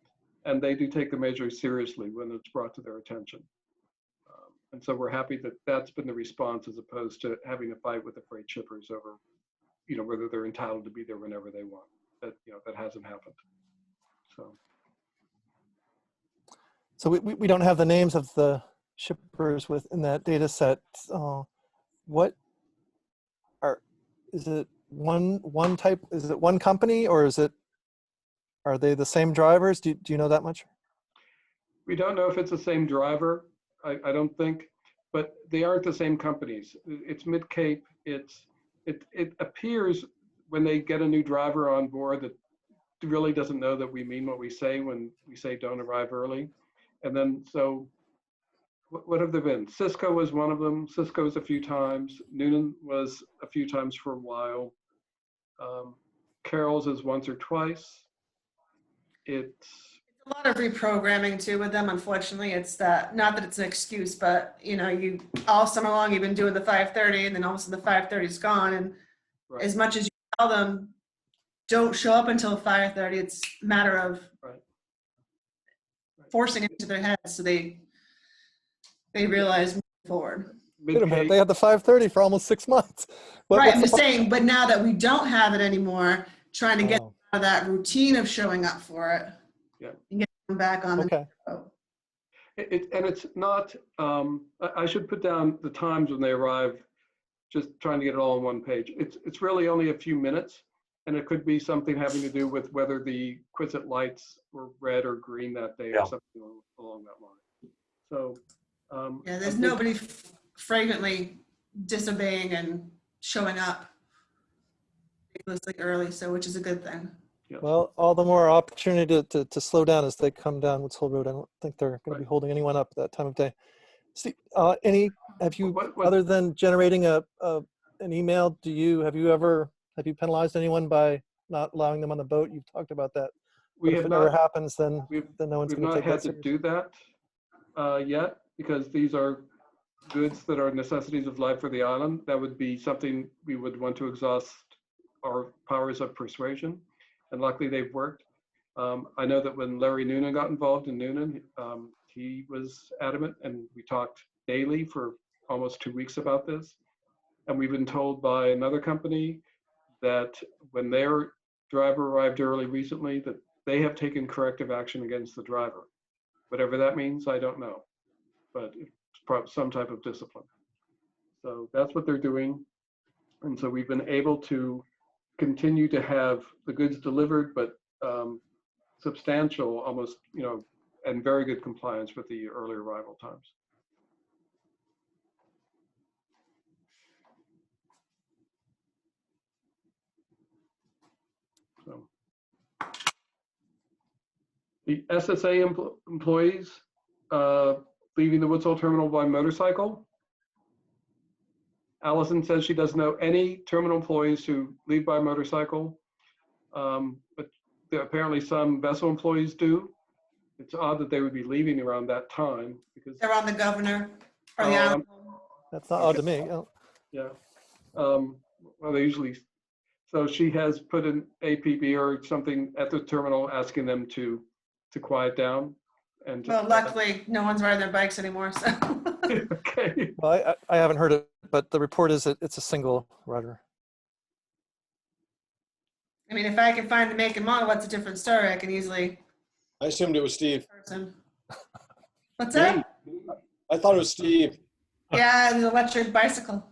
[SPEAKER 1] and they do take the measures seriously when it's brought to their attention. And so we're happy that that's been the response, as opposed to having a fight with the freight shippers over, whether they're entitled to be there whenever they want. That hasn't happened.
[SPEAKER 6] So we don't have the names of the shippers within that data set. Is it one type? Is it one company, or are they the same drivers? Do you know that much?
[SPEAKER 1] We don't know if it's the same driver. I don't think, but they aren't the same companies. It's Mid-Cape. It appears when they get a new driver on board that really doesn't know that we mean what we say when we say don't arrive early. And then so what have there been? Cisco was one of them. Cisco's a few times. Noonan was a few times for a while. Carroll's is once or twice. It's
[SPEAKER 4] A lot of reprogramming too with them. Unfortunately, it's that, not that it's an excuse, but you all summer long you've been doing the 5:30, and then all of a sudden the 5:30 is gone, and
[SPEAKER 1] right.
[SPEAKER 4] as much as you tell them don't show up until 5:30, it's a matter of
[SPEAKER 1] Right.
[SPEAKER 4] forcing it into their heads so they realize moving forward.
[SPEAKER 6] Wait a minute, they had the 5:30 for almost 6 months.
[SPEAKER 4] Right, I'm just saying, but now that we don't have it anymore, trying to get
[SPEAKER 6] Oh,
[SPEAKER 4] out of that routine of showing up for it.
[SPEAKER 1] Yeah.
[SPEAKER 4] And get them back on
[SPEAKER 6] okay.
[SPEAKER 4] the road.
[SPEAKER 1] And it's not, I should put down the times when they arrive, just trying to get it all on one page. It's really only a few minutes, and it could be something having to do with whether the Quizlet lights were red or green that day,
[SPEAKER 2] Yeah.
[SPEAKER 1] or something along that line. So.
[SPEAKER 4] Yeah, there's nobody fragrantly disobeying and showing up ridiculously early, so which is a good thing.
[SPEAKER 1] Yeah.
[SPEAKER 6] Well, all the more opportunity to slow down as they come down Woods Hole Road. I don't think they're going to be holding anyone up at that time of day. Steve, have you,
[SPEAKER 1] What-
[SPEAKER 6] other than generating an email, have you penalized anyone by not allowing them on the boat? You've talked about that.
[SPEAKER 1] We
[SPEAKER 6] But if
[SPEAKER 1] have
[SPEAKER 6] it never
[SPEAKER 1] not,
[SPEAKER 6] happens, then no one's
[SPEAKER 1] we've
[SPEAKER 6] going to
[SPEAKER 1] not
[SPEAKER 6] take
[SPEAKER 1] had
[SPEAKER 6] that
[SPEAKER 1] to
[SPEAKER 6] seriously.
[SPEAKER 1] do that yet, because these are goods that are necessities of life for the island. That would be something we would want to exhaust our powers of persuasion, and luckily they've worked. I know that when Larry Noonan got involved in Noonan, he was adamant, and we talked daily for almost 2 weeks about this. And we've been told by another company that when their driver arrived early recently, that they have taken corrective action against the driver. Whatever that means, I don't know, but it's probably some type of discipline. So that's what they're doing. And so we've been able to continue to have the goods delivered, but substantial, almost, and very good compliance with the early arrival times. So the SSA employees leaving the Woods Hole terminal by motorcycle. Allison says she doesn't know any terminal employees who leave by motorcycle, but apparently some vessel employees do. It's odd that they would be leaving around that time, because
[SPEAKER 4] They're on the governor or the
[SPEAKER 1] Oh,
[SPEAKER 4] island.
[SPEAKER 6] That's not odd to me. Oh,
[SPEAKER 1] yeah, well, they usually. So she has put an APB or something at the terminal asking them to quiet down. And
[SPEAKER 4] Well, luckily, no one's riding their bikes anymore, so.
[SPEAKER 1] okay.
[SPEAKER 6] well, I haven't heard it, but the report is that it's a single rider.
[SPEAKER 4] I mean, if I can find the make and model, what's a different story? I can easily.
[SPEAKER 5] I assumed it was Steve.
[SPEAKER 4] Person. What's that?
[SPEAKER 5] I thought it was Steve.
[SPEAKER 4] Yeah, the electric bicycle.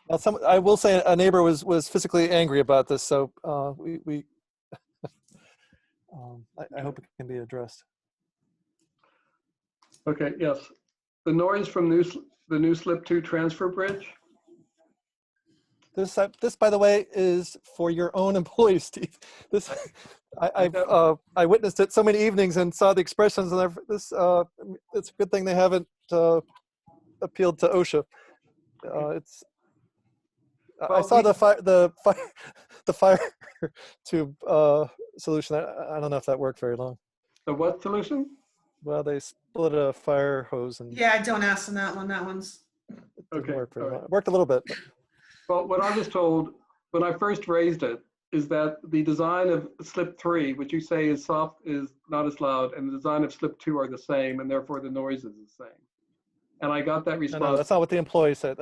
[SPEAKER 6] Now, I will say a neighbor was physically angry about this, so we I hope it can be addressed.
[SPEAKER 1] Okay, yes. The noise from the new Slip 2 transfer bridge.
[SPEAKER 6] This, by the way, is for your own employees, Steve. This, I witnessed it so many evenings and saw the expressions, and this. It's a good thing they haven't appealed to OSHA. It's. I saw the fire tube solution. I don't know if that worked very long.
[SPEAKER 1] The what solution?
[SPEAKER 6] Well, they split a fire hose and
[SPEAKER 4] Yeah, don't ask them that one. That one's.
[SPEAKER 6] it didn't
[SPEAKER 1] Okay,
[SPEAKER 6] work very
[SPEAKER 1] all right.
[SPEAKER 6] long. It worked a little bit. But.
[SPEAKER 1] Well, what I was told when I first raised it is that the design of Slip 3, which you say is soft, is not as loud, and the design of Slip 2 are the same, and therefore the noise is the same. And I got that response.
[SPEAKER 6] No, that's not what the employee said.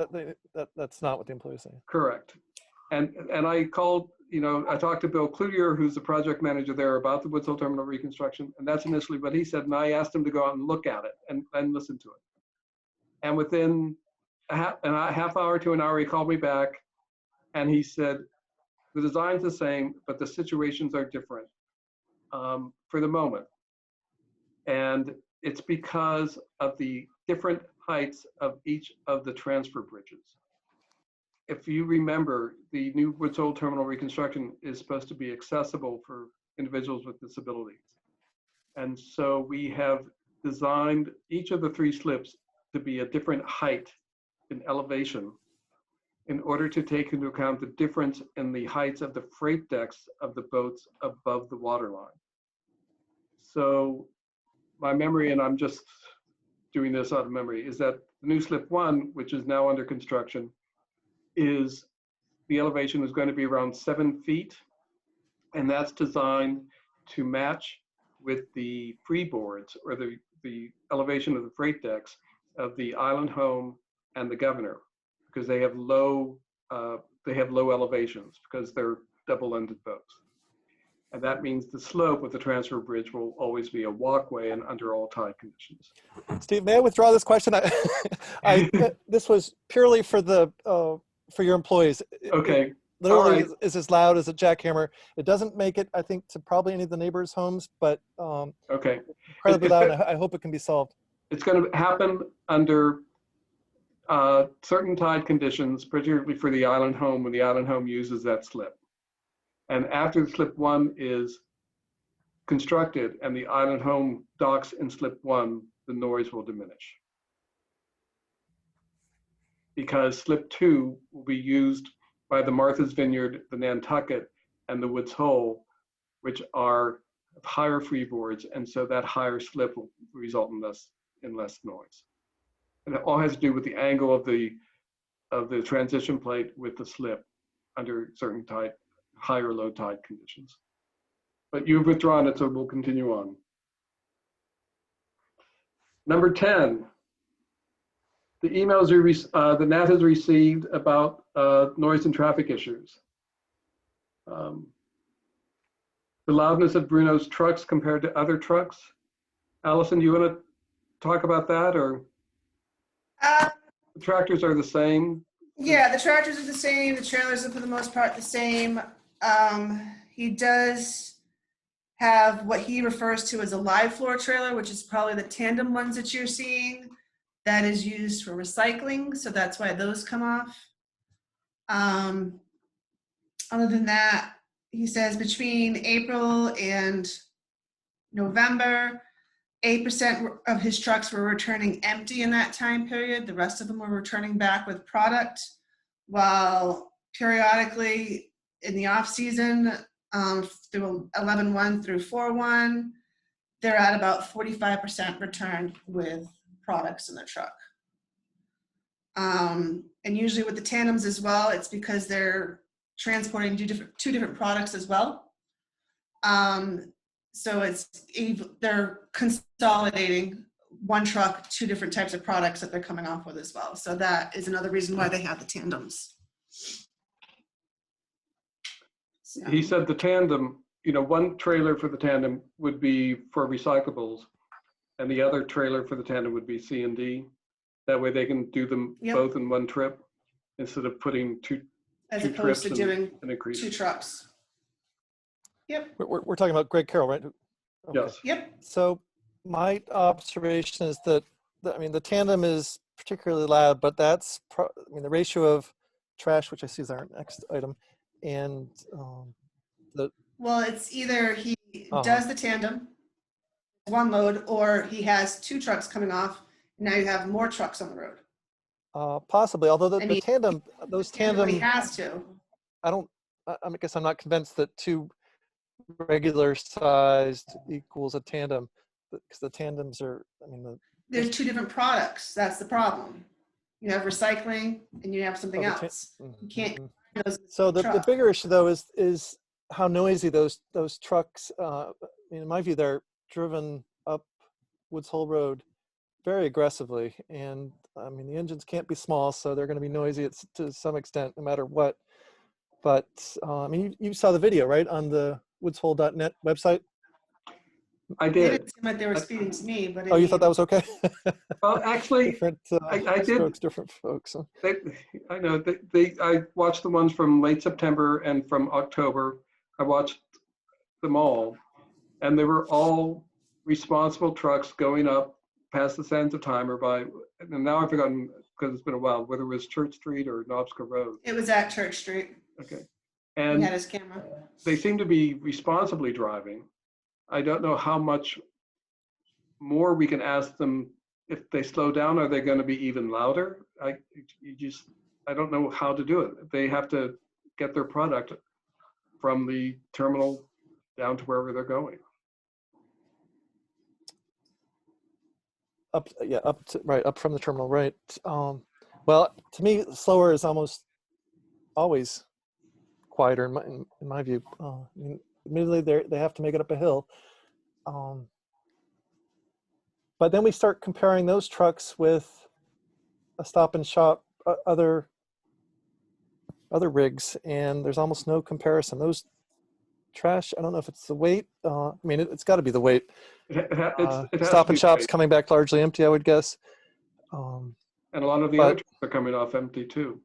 [SPEAKER 6] That's not what the employee said.
[SPEAKER 1] Correct. And I called, I talked to Bill Cloutier, who's the project manager there, about the Woods Hole Terminal reconstruction, and that's initially what he said. And I asked him to go out and look at it and listen to it. And within a half hour to an hour, he called me back, and he said, the design's the same, but the situations are different for the moment. And it's because of the different heights of each of the transfer bridges. If you remember, the new Woods Hole Terminal reconstruction is supposed to be accessible for individuals with disabilities. And so we have designed each of the 3 slips to be a different height in elevation in order to take into account the difference in the heights of the freight decks of the boats above the waterline. So my memory, and I'm just doing this out of memory, is that the new slip 1, which is now under construction, is the elevation is going to be around 7 feet, and that's designed to match with the freeboards, or the elevation of the freight decks of the Island Home and the Governor, because they have low elevations because they're double-ended boats. And that means the slope of the transfer bridge will always be a walkway and under all tide conditions.
[SPEAKER 6] Steve, may I withdraw this question? This was purely for your employees.
[SPEAKER 1] Okay.
[SPEAKER 6] Literally
[SPEAKER 1] All right.
[SPEAKER 6] is as loud as a jackhammer. It doesn't make it, I think, to probably any of the neighbors' homes, but
[SPEAKER 1] Okay.
[SPEAKER 6] incredibly loud. And I hope it can be solved.
[SPEAKER 1] It's going to happen under certain tide conditions, particularly for the Island Home, when the Island Home uses that slip. And after slip 1 is constructed and the Island Home docks in slip 1, the noise will diminish. Because slip 2 will be used by the Martha's Vineyard, the Nantucket, and the Woods Hole, which are higher freeboards, and so that higher slip will result in less noise. And it all has to do with the angle of the transition plate with the slip under certain high or low tide conditions. But you've withdrawn it, so we'll continue on. Number 10, the emails the NAT has received about noise and traffic issues. The loudness of Bruno's trucks compared to other trucks. Allison, do you want to talk about that, or? The tractors are the same?
[SPEAKER 4] Yeah, the tractors are the same. The trailers are for the most part the same. He does have what he refers to as a live floor trailer, which is probably the tandem ones that you're seeing. That is used for recycling, so that's why those come off. Other than that, he says between April and November, 8% of his trucks were returning empty in that time period. The rest of them were returning back with product, while periodically in the off season, through 11/1 through 4/1, they're at about 45% returned with products in the truck. And usually with the tandems as well, it's because they're transporting two different products as well. So they're consolidating one truck, 2 different types of products that they're coming off with as well. So that is another reason why they have the tandems. So.
[SPEAKER 1] He said the tandem, one trailer for the tandem would be for recyclables, and the other trailer for the tandem would be C&D. That way they can do them both in one trip instead of putting two
[SPEAKER 4] as
[SPEAKER 1] trips
[SPEAKER 4] opposed to doing
[SPEAKER 1] and increase.
[SPEAKER 4] 2 trucks. Yep.
[SPEAKER 6] We're talking about Greg Carroll, right? Okay.
[SPEAKER 1] Yes.
[SPEAKER 4] Yep.
[SPEAKER 6] So my observation is that the tandem is particularly loud, but that's the ratio of trash, which I see is our next item, and
[SPEAKER 4] well, it's either he does the tandem, one load, or he has 2 trucks coming off. And now you have more trucks on the road.
[SPEAKER 6] Possibly, although the tandem, those tandem,
[SPEAKER 4] he has to.
[SPEAKER 6] I guess I'm not convinced that 2 regular sized equals a tandem, because the tandems are,
[SPEAKER 4] there's 2 different products. That's the problem. You have recycling and you have something else. You can't.
[SPEAKER 6] So the bigger issue though is how noisy those trucks. In my view, they're driven up Woods Hole Road very aggressively, and the engines can't be small, so they're going to be noisy to some extent, no matter what. But you saw the video, right, on the woodshole.net website?
[SPEAKER 1] I did.
[SPEAKER 4] They didn't seem like they were speeding to me, but
[SPEAKER 6] you thought that was okay?
[SPEAKER 1] Well, actually,
[SPEAKER 6] I did. Different folks.
[SPEAKER 1] I know. I watched the ones from late September and from October. I watched them all, and they were all responsible trucks going up past the Sands of Time, or by, and now I've forgotten because it's been a while, whether it was Church Street or Knobsco Road.
[SPEAKER 4] It was at Church Street.
[SPEAKER 1] Okay.
[SPEAKER 4] He
[SPEAKER 1] And
[SPEAKER 4] had his camera.
[SPEAKER 1] they seem to be responsibly driving. I don't know how much more we can ask them, if they slow down, are they going to be even louder? I don't know how to do it. They have to get their product from the terminal down to wherever they're going.
[SPEAKER 6] Up from the terminal, right. Well, to me, slower is almost always quieter in my view. I mean, admittedly, they have to make it up a hill. But then we start comparing those trucks with a Stop and Shop, other rigs, and there's almost no comparison. Those trash, I don't know if it's the weight. I mean, it's got to be the weight.
[SPEAKER 1] It has
[SPEAKER 6] Stop
[SPEAKER 1] to be
[SPEAKER 6] and Shop's
[SPEAKER 1] weight.
[SPEAKER 6] coming back largely empty, I would guess.
[SPEAKER 1] And a lot of the other trucks are coming off empty too,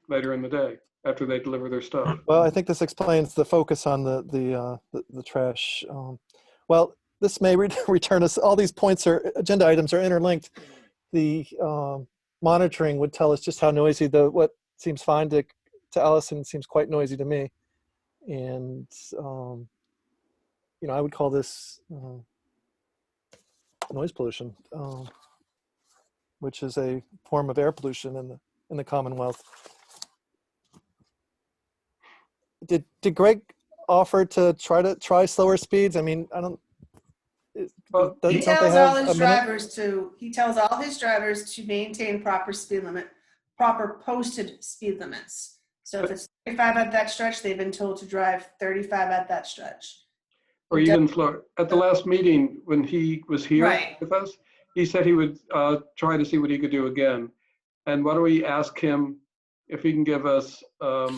[SPEAKER 1] later in the day after they deliver their stuff.
[SPEAKER 6] Well, I think this explains the focus on the trash. Well, this may return us. All these points are agenda items are interlinked. The monitoring would tell us just how noisy what seems fine to Allison seems quite noisy to me, and I would call this noise pollution, which is a form of air pollution in the Commonwealth. Did Greg offer to try slower speeds? I mean, I don't.
[SPEAKER 1] Well,
[SPEAKER 4] He tells all his drivers to maintain proper speed limit, proper posted speed limits. So if it's 35 at that stretch, they've been told to drive 35 at that stretch.
[SPEAKER 1] Or even slower. At the last meeting, when he was here with us, he said he would try to see what he could do again. And why don't we ask him if he can give us a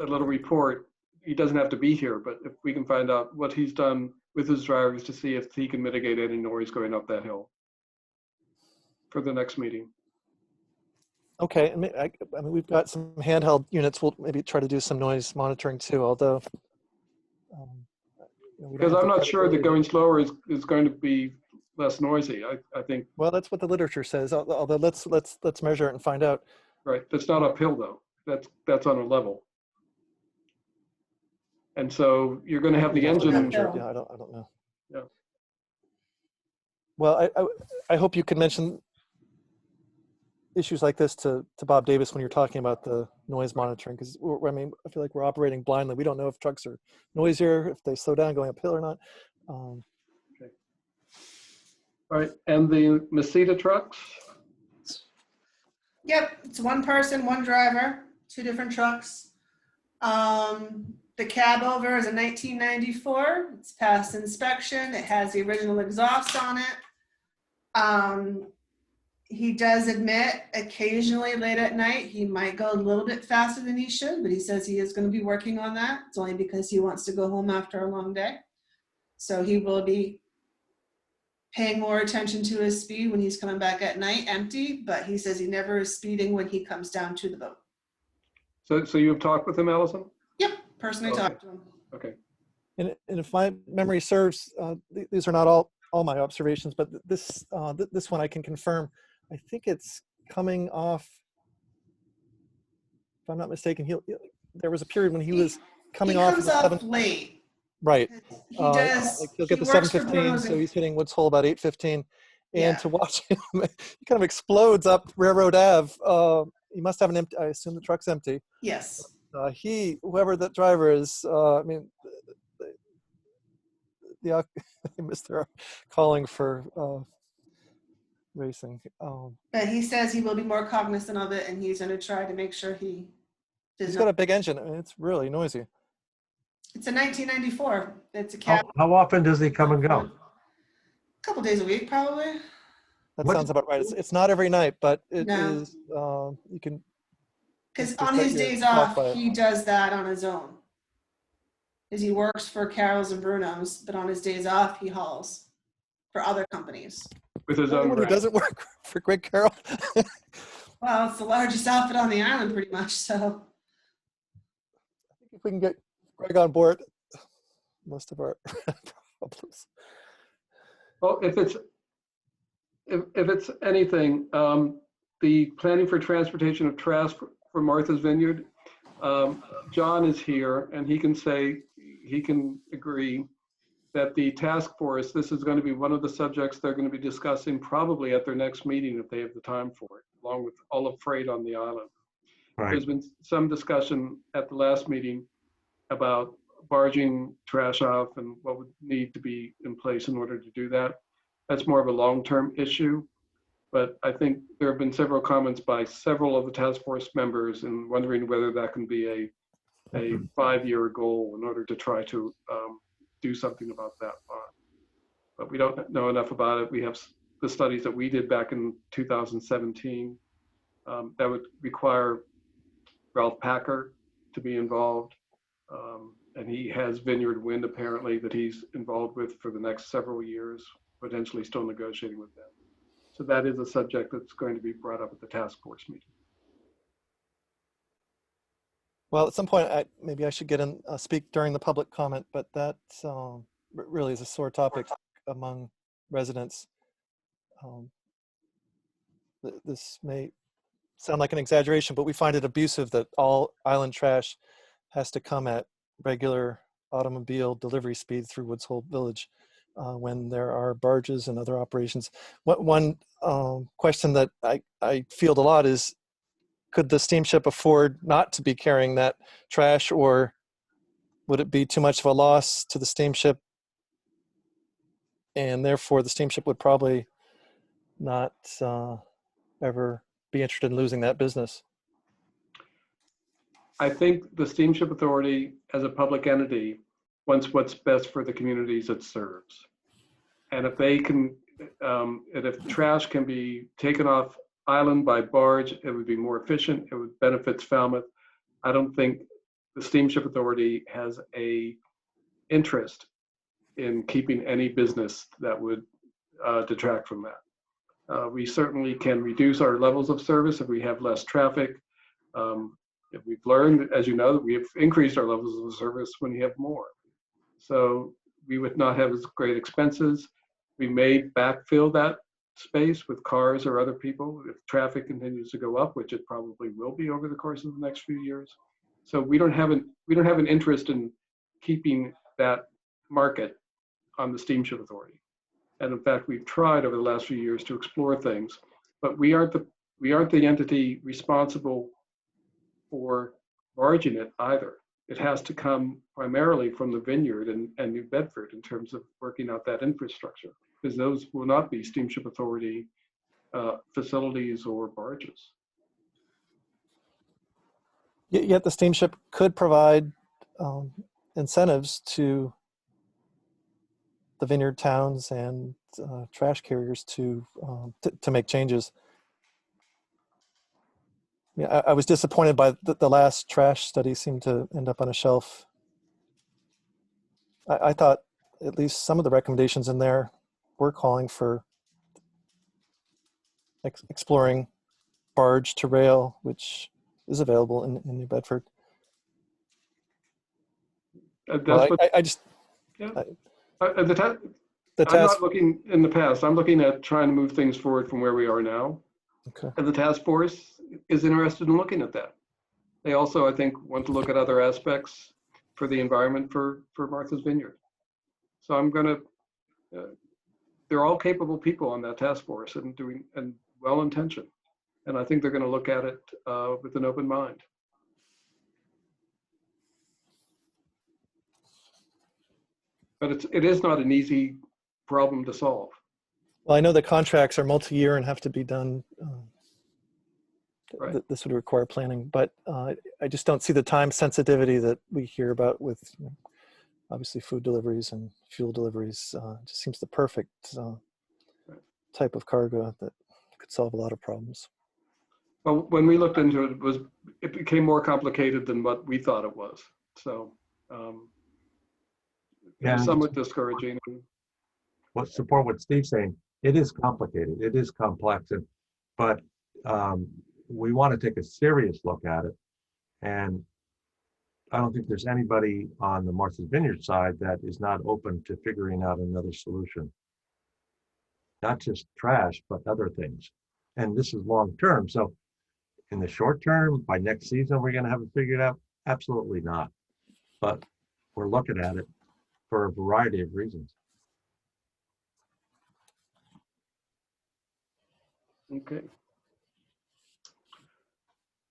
[SPEAKER 1] little report. He doesn't have to be here, but if we can find out what he's done with his drivers to see if he can mitigate any noise going up that hill for the next meeting.
[SPEAKER 6] Okay, I mean, we've got some handheld units. We'll maybe try to do some noise monitoring too, although.
[SPEAKER 1] Because I'm not sure that going slower is going to be less noisy. I think.
[SPEAKER 6] Well, that's what the literature says. Although let's measure it and find out.
[SPEAKER 1] Right, that's not uphill though. That's on a level. And so you're going to have the engine.
[SPEAKER 6] Yeah, I don't know.
[SPEAKER 1] Yeah.
[SPEAKER 6] Well, I hope you can mention issues like this to Bob Davis when you're talking about the noise monitoring, because I mean, I feel like we're operating blindly. We don't know if trucks are noisier, if they slow down going uphill or not.
[SPEAKER 1] Okay. All right, and the Mesita trucks?
[SPEAKER 4] Yep, it's one person, one driver, two different trucks. The cab over is a 1994. It's passed inspection. It has the original exhaust on it. He does admit occasionally late at night he might go a little bit faster than he should, but he says he is going to be working on that. It's only because he wants to go home after a long day. So he will be paying more attention to his speed when he's coming back at night empty, but he says he never is speeding when he comes down to the boat.
[SPEAKER 1] So you've talked with him, Allison?
[SPEAKER 4] Yep, personally talked to him.
[SPEAKER 1] Okay.
[SPEAKER 6] And if my memory serves, these are not all my observations, but this one I can confirm. I think it's coming off, if I'm not mistaken, there was a period when he was coming off.
[SPEAKER 4] He comes off late.
[SPEAKER 6] Right.
[SPEAKER 4] He does.
[SPEAKER 6] He'll get the 7:15, so he's hitting Woods Hole about 8:15. And to watch him, he kind of explodes up Railroad Ave. He must have an empty, I assume the truck's empty.
[SPEAKER 4] Yes.
[SPEAKER 6] Whoever that driver is, I mean, Mr. calling for racing.
[SPEAKER 4] But he says he will be more cognizant of it, and he's going to try to make sure he does.
[SPEAKER 6] He's got a big engine. I mean, it's really noisy.
[SPEAKER 4] It's a 1994. It's a cab.
[SPEAKER 2] How often does he come and go?
[SPEAKER 4] A couple days a week, probably.
[SPEAKER 6] That sounds about right. It's not every night, but it is. You can.
[SPEAKER 4] Because on his days off, he does that on his own. Because he works for Carol's and Bruno's, but on his days off, he hauls for other companies.
[SPEAKER 1] With his own.
[SPEAKER 6] He doesn't work for Greg Carroll.
[SPEAKER 4] Well, it's the largest outfit on the island, pretty much. So.
[SPEAKER 6] I think if we can get Greg on board, most of our problems.
[SPEAKER 1] Well, if it's anything, the planning for transportation of trash for Martha's Vineyard, John is here, and he can agree that the task force, this is going to be one of the subjects they're going to be discussing probably at their next meeting if they have the time for it, along with all of freight on the island.
[SPEAKER 2] Right.
[SPEAKER 1] There's been some discussion at the last meeting about barging trash off and what would need to be in place in order to do that. That's more of a long-term issue, but I think there have been several comments by several of the task force members in wondering whether that can be a 5-year goal in order to try to do something about that. But we don't know enough about it. We have the studies that we did back in 2017 that would require Ralph Packer to be involved. And he has Vineyard Wind apparently that he's involved with for the next several years, potentially still negotiating with them. So that is a subject that's going to be brought up at the task force meeting.
[SPEAKER 6] Well, at some point, maybe I should get in, speak during the public comment, but that really is a sore topic among residents. This may sound like an exaggeration, but we find it abusive that all island trash has to come at regular automobile delivery speed through Woods Hole Village when there are barges and other operations. One question that I field a lot is, could the steamship afford not to be carrying that trash, or would it be too much of a loss to the steamship, and therefore the steamship would probably not ever be interested in losing that business?
[SPEAKER 1] I think the Steamship Authority as a public entity wants what's best for the communities it serves. And if they can, and if trash can be taken off island by barge, it would be more efficient. It would benefit Falmouth. I don't think the Steamship Authority has a interest in keeping any business that would detract from that. We certainly can reduce our levels of service if we have less traffic. If we've learned, as you know, that we have increased our levels of service when you have more. So we would not have as great expenses. We may backfill that space with cars or other people if traffic continues to go up, which it probably will be over the course of the next few years. So we don't have an interest in keeping that market on the Steamship Authority. And in fact, we've tried over the last few years to explore things, but we aren't the entity responsible for barging it either. It has to come primarily from the Vineyard and New Bedford in terms of working out that infrastructure, because those will not be Steamship Authority facilities or barges.
[SPEAKER 6] Yet the steamship could provide incentives to the vineyard towns and trash carriers to make changes. Yeah, I was disappointed by the last trash study seemed to end up on a shelf. I thought at least some of the recommendations in there were calling for exploring barge to rail, which is available in New Bedford. I just...
[SPEAKER 1] Yeah.
[SPEAKER 6] I'm
[SPEAKER 1] not looking in the past. I'm looking at trying to move things forward from where we are now.
[SPEAKER 6] Okay.
[SPEAKER 1] And the task force is interested in looking at that. They also, I think, want to look at other aspects for the environment for Martha's Vineyard. So I'm going to, they're all capable people on that task force and well-intentioned. And I think they're going to look at it with an open mind. But it is not an easy problem to solve.
[SPEAKER 6] Well, I know the contracts are multi-year and have to be done.
[SPEAKER 1] Right.
[SPEAKER 6] This would require planning, but I just don't see the time sensitivity that we hear about with obviously food deliveries and fuel deliveries. It just seems the perfect type of cargo that could solve a lot of problems.
[SPEAKER 1] Well, when we looked into it, it became more complicated than what we thought it was. So it was somewhat discouraging.
[SPEAKER 2] Support what Steve's saying. It is complicated. It is complex, but we want to take a serious look at it. And I don't think there's anybody on the Martha's Vineyard side that is not open to figuring out another solution. Not just trash, but other things. And this is long term. So in the short term, by next season, we're going to have it figured out? Absolutely not. But we're looking at it. for a variety of reasons.
[SPEAKER 1] Okay.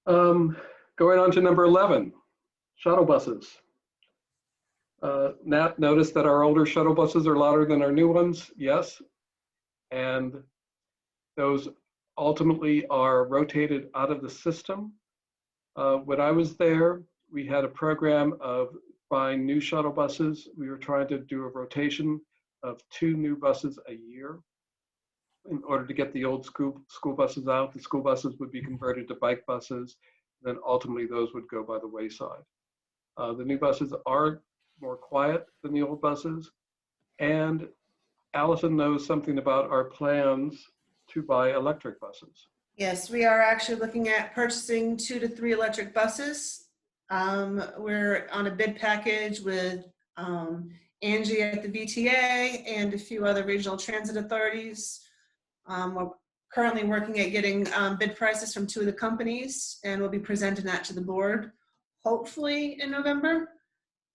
[SPEAKER 1] Going on to number 11, shuttle buses. Nat noticed that our older shuttle buses are louder than our new ones. Yes. And those ultimately are rotated out of the system. When I was there, we had a program of buying new shuttle buses. We were trying to do a rotation of 2 new buses a year in order to get the old school buses out. The school buses would be converted to bike buses. Then ultimately those would go by the wayside. The new buses are more quiet than the old buses. And Allison knows something about our plans to buy electric buses.
[SPEAKER 4] Yes, we are actually looking at purchasing 2 to 3 electric buses. We're on a bid package with Angie at the VTA and a few other regional transit authorities. We're currently working at getting bid prices from 2 of the companies, and we'll be presenting that to the board, hopefully in November.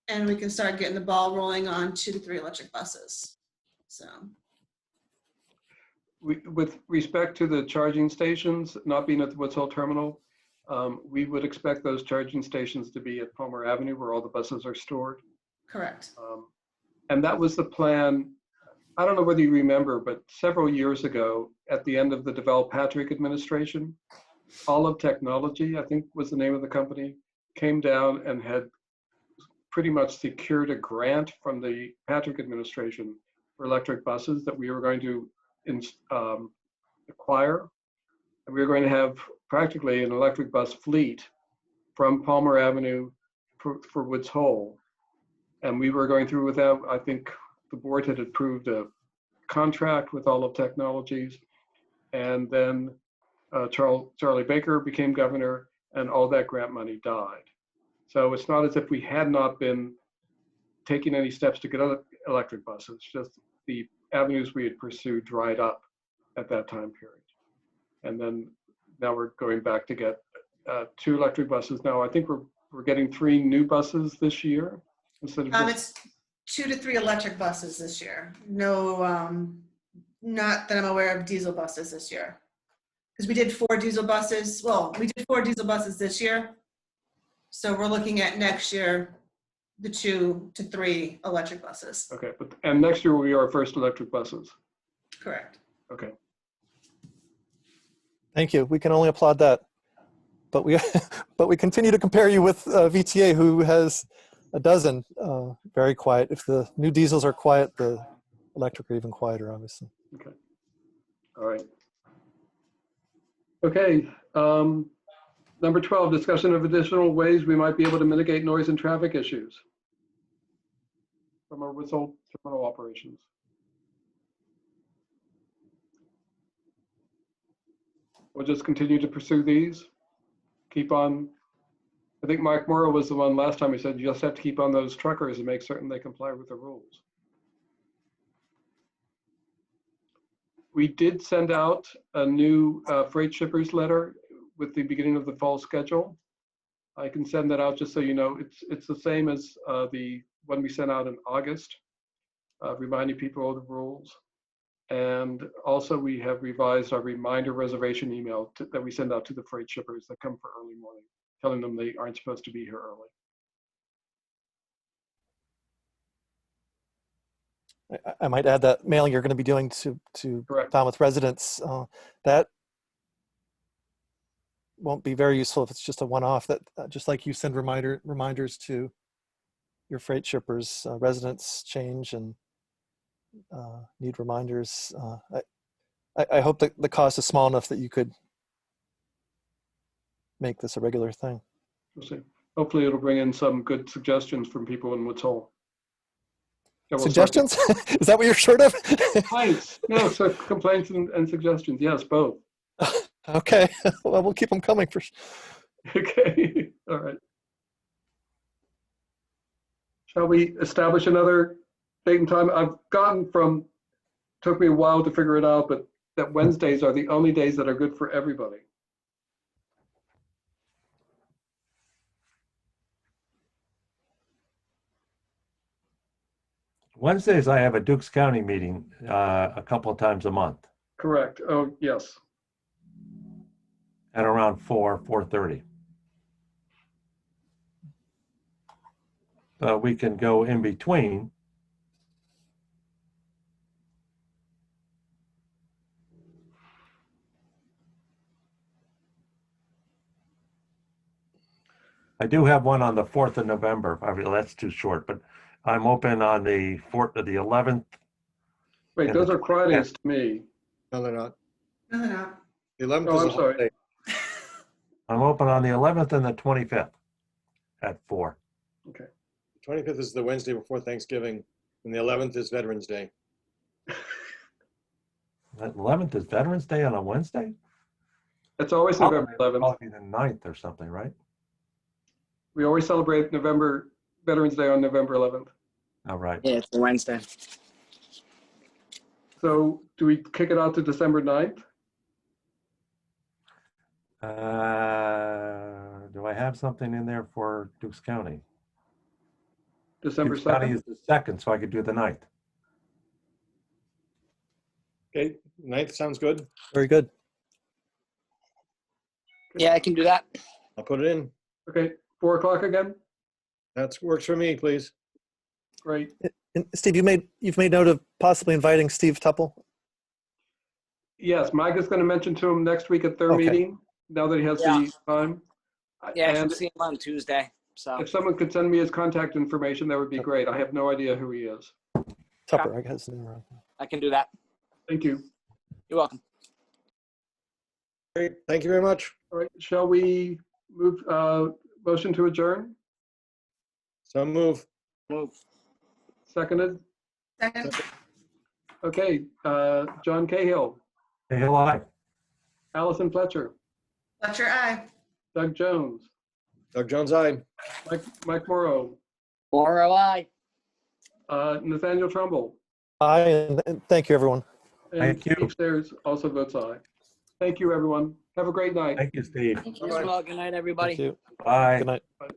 [SPEAKER 4] And we can start getting the ball rolling on 2 to 3 electric buses. So.
[SPEAKER 1] With respect to the charging stations not being at the Woods Hole terminal, we would expect those charging stations to be at Palmer Avenue where all the buses are stored.
[SPEAKER 4] Correct.
[SPEAKER 1] And that was the plan. I don't know whether you remember, but several years ago at the end of the Deval Patrick administration, Olive Technology, I think was the name of the company, came down and had pretty much secured a grant from the Patrick administration for electric buses that we were going to acquire, and we were going to have practically an electric bus fleet from Palmer Avenue for Woods Hole. And we were going through with that. I think the board had approved a contract with Olive Technologies, and then Charlie Baker became governor, and all that grant money died. So it's not as if we had not been taking any steps to get electric buses, just the avenues we had pursued dried up at that time period. And then now we're going back to get 2 electric buses. Now I think we're getting 3 new buses this year instead of just...
[SPEAKER 4] It's 2 to 3 electric buses this year. No, not that I'm aware of diesel buses this year. Because we did 4 diesel buses. Well, we did 4 diesel buses this year. So we're looking at next year, the 2 to 3 electric buses.
[SPEAKER 1] Okay, and next year will be our first electric buses.
[SPEAKER 4] Correct.
[SPEAKER 1] Okay.
[SPEAKER 6] Thank you. We can only applaud that. But we continue to compare you with VTA, who has a dozen very quiet. If the new diesels are quiet, the electric are even quieter, obviously.
[SPEAKER 1] Okay. All right. Okay. Number 12, discussion of additional ways we might be able to mitigate noise and traffic issues from our Woods Hole terminal operations. We'll just continue to pursue these. Keep on. I think Mike Morrow was the one last time he said you just have to keep on those truckers and make certain they comply with the rules. We did send out a new freight shippers letter with the beginning of the fall schedule. I can send that out just so you know. It's the same as the one we sent out in August, reminding people of the rules. And also we have revised our reminder reservation email that we send out to the freight shippers that come for early morning, telling them they aren't supposed to be here early.
[SPEAKER 6] I might add that mailing you're going to be doing to Falmouth residents, that won't be very useful if it's just a one-off. That just like you send reminders to your freight shippers, residents change and need reminders. I hope that the cost is small enough that you could make this a regular thing.
[SPEAKER 1] We'll see. Hopefully it'll bring in some good suggestions from people in Woods Hole.
[SPEAKER 6] Suggestions? Is that what you're short of?
[SPEAKER 1] Complaints. No, so complaints and suggestions. Yes, both.
[SPEAKER 6] Okay. Well, we'll keep them coming for sure.
[SPEAKER 1] Okay. All right. Shall we establish another date and time? I've gotten from, took me a while to figure it out, but that Wednesdays are the only days that are good for everybody.
[SPEAKER 2] Wednesdays, I have a Dukes County meeting a couple of times a month
[SPEAKER 1] Correct. Oh, yes.
[SPEAKER 2] at around 4:30. But we can go in between. I do have one on the 4th of November. I mean, that's too short, but I'm open on the 4th of the 11th.
[SPEAKER 1] Wait,
[SPEAKER 2] And
[SPEAKER 1] those
[SPEAKER 2] the
[SPEAKER 1] are Fridays to me.
[SPEAKER 5] No, they're not.
[SPEAKER 4] No, they're not.
[SPEAKER 5] The 11th
[SPEAKER 1] Oh,
[SPEAKER 5] is a
[SPEAKER 1] I'm sorry.
[SPEAKER 5] holiday.
[SPEAKER 2] I'm open on the 11th and the 25th at 4.
[SPEAKER 5] 25th is the Wednesday before Thanksgiving, and the 11th is Veterans Day.
[SPEAKER 2] The 11th is Veterans Day on a Wednesday?
[SPEAKER 1] It's always November 11th.
[SPEAKER 2] Probably the 9th or something, right?
[SPEAKER 1] We always celebrate Veterans Day on November 11th.
[SPEAKER 2] All right.
[SPEAKER 3] Yeah, it's a Wednesday.
[SPEAKER 1] So do we kick it out to December 9th?
[SPEAKER 2] Do I have something in there for Dukes County?
[SPEAKER 1] December
[SPEAKER 2] Dukes County
[SPEAKER 1] 2nd?
[SPEAKER 2] is the 2nd, so I could do the 9th.
[SPEAKER 5] Okay, 9th sounds good.
[SPEAKER 6] Very good.
[SPEAKER 3] Yeah, I can do that.
[SPEAKER 5] I'll put it in.
[SPEAKER 1] Okay, 4 o'clock again?
[SPEAKER 5] That works for me, please.
[SPEAKER 1] Great.
[SPEAKER 6] And Steve, you've made note of possibly inviting Steve Tupple.
[SPEAKER 1] Yes, Mike is going to mention to him next week at their
[SPEAKER 6] Okay.
[SPEAKER 1] meeting, now that he has
[SPEAKER 3] Yeah.
[SPEAKER 1] the time.
[SPEAKER 3] Yeah, I
[SPEAKER 1] And
[SPEAKER 3] should see him on Tuesday. So
[SPEAKER 1] if someone could send me his contact information, that would be great. I have no idea who he is.
[SPEAKER 6] Tupper, I got his name wrong.
[SPEAKER 3] I can do that.
[SPEAKER 1] Thank you.
[SPEAKER 3] You're welcome.
[SPEAKER 5] Great, thank you very much.
[SPEAKER 1] All right, shall we move, motion to adjourn?
[SPEAKER 5] So move.
[SPEAKER 3] Move.
[SPEAKER 1] Seconded?
[SPEAKER 4] Second.
[SPEAKER 1] Okay, John Cahill,
[SPEAKER 2] Hey, hello.
[SPEAKER 1] Allison Fletcher,
[SPEAKER 4] Fletcher, aye.
[SPEAKER 1] Doug Jones,
[SPEAKER 5] Doug Jones, aye.
[SPEAKER 1] Mike Morrow,
[SPEAKER 3] Or I.
[SPEAKER 1] Nathaniel Trumbull,
[SPEAKER 6] Aye, and thank you, everyone.
[SPEAKER 1] and
[SPEAKER 2] Thank you.
[SPEAKER 1] Steve Stairs also votes aye. Thank you, everyone. Have a great night.
[SPEAKER 2] Thank you, Steve.
[SPEAKER 3] Good night, everybody.
[SPEAKER 6] Thank you.
[SPEAKER 2] Bye.
[SPEAKER 6] Good night.
[SPEAKER 1] Bye.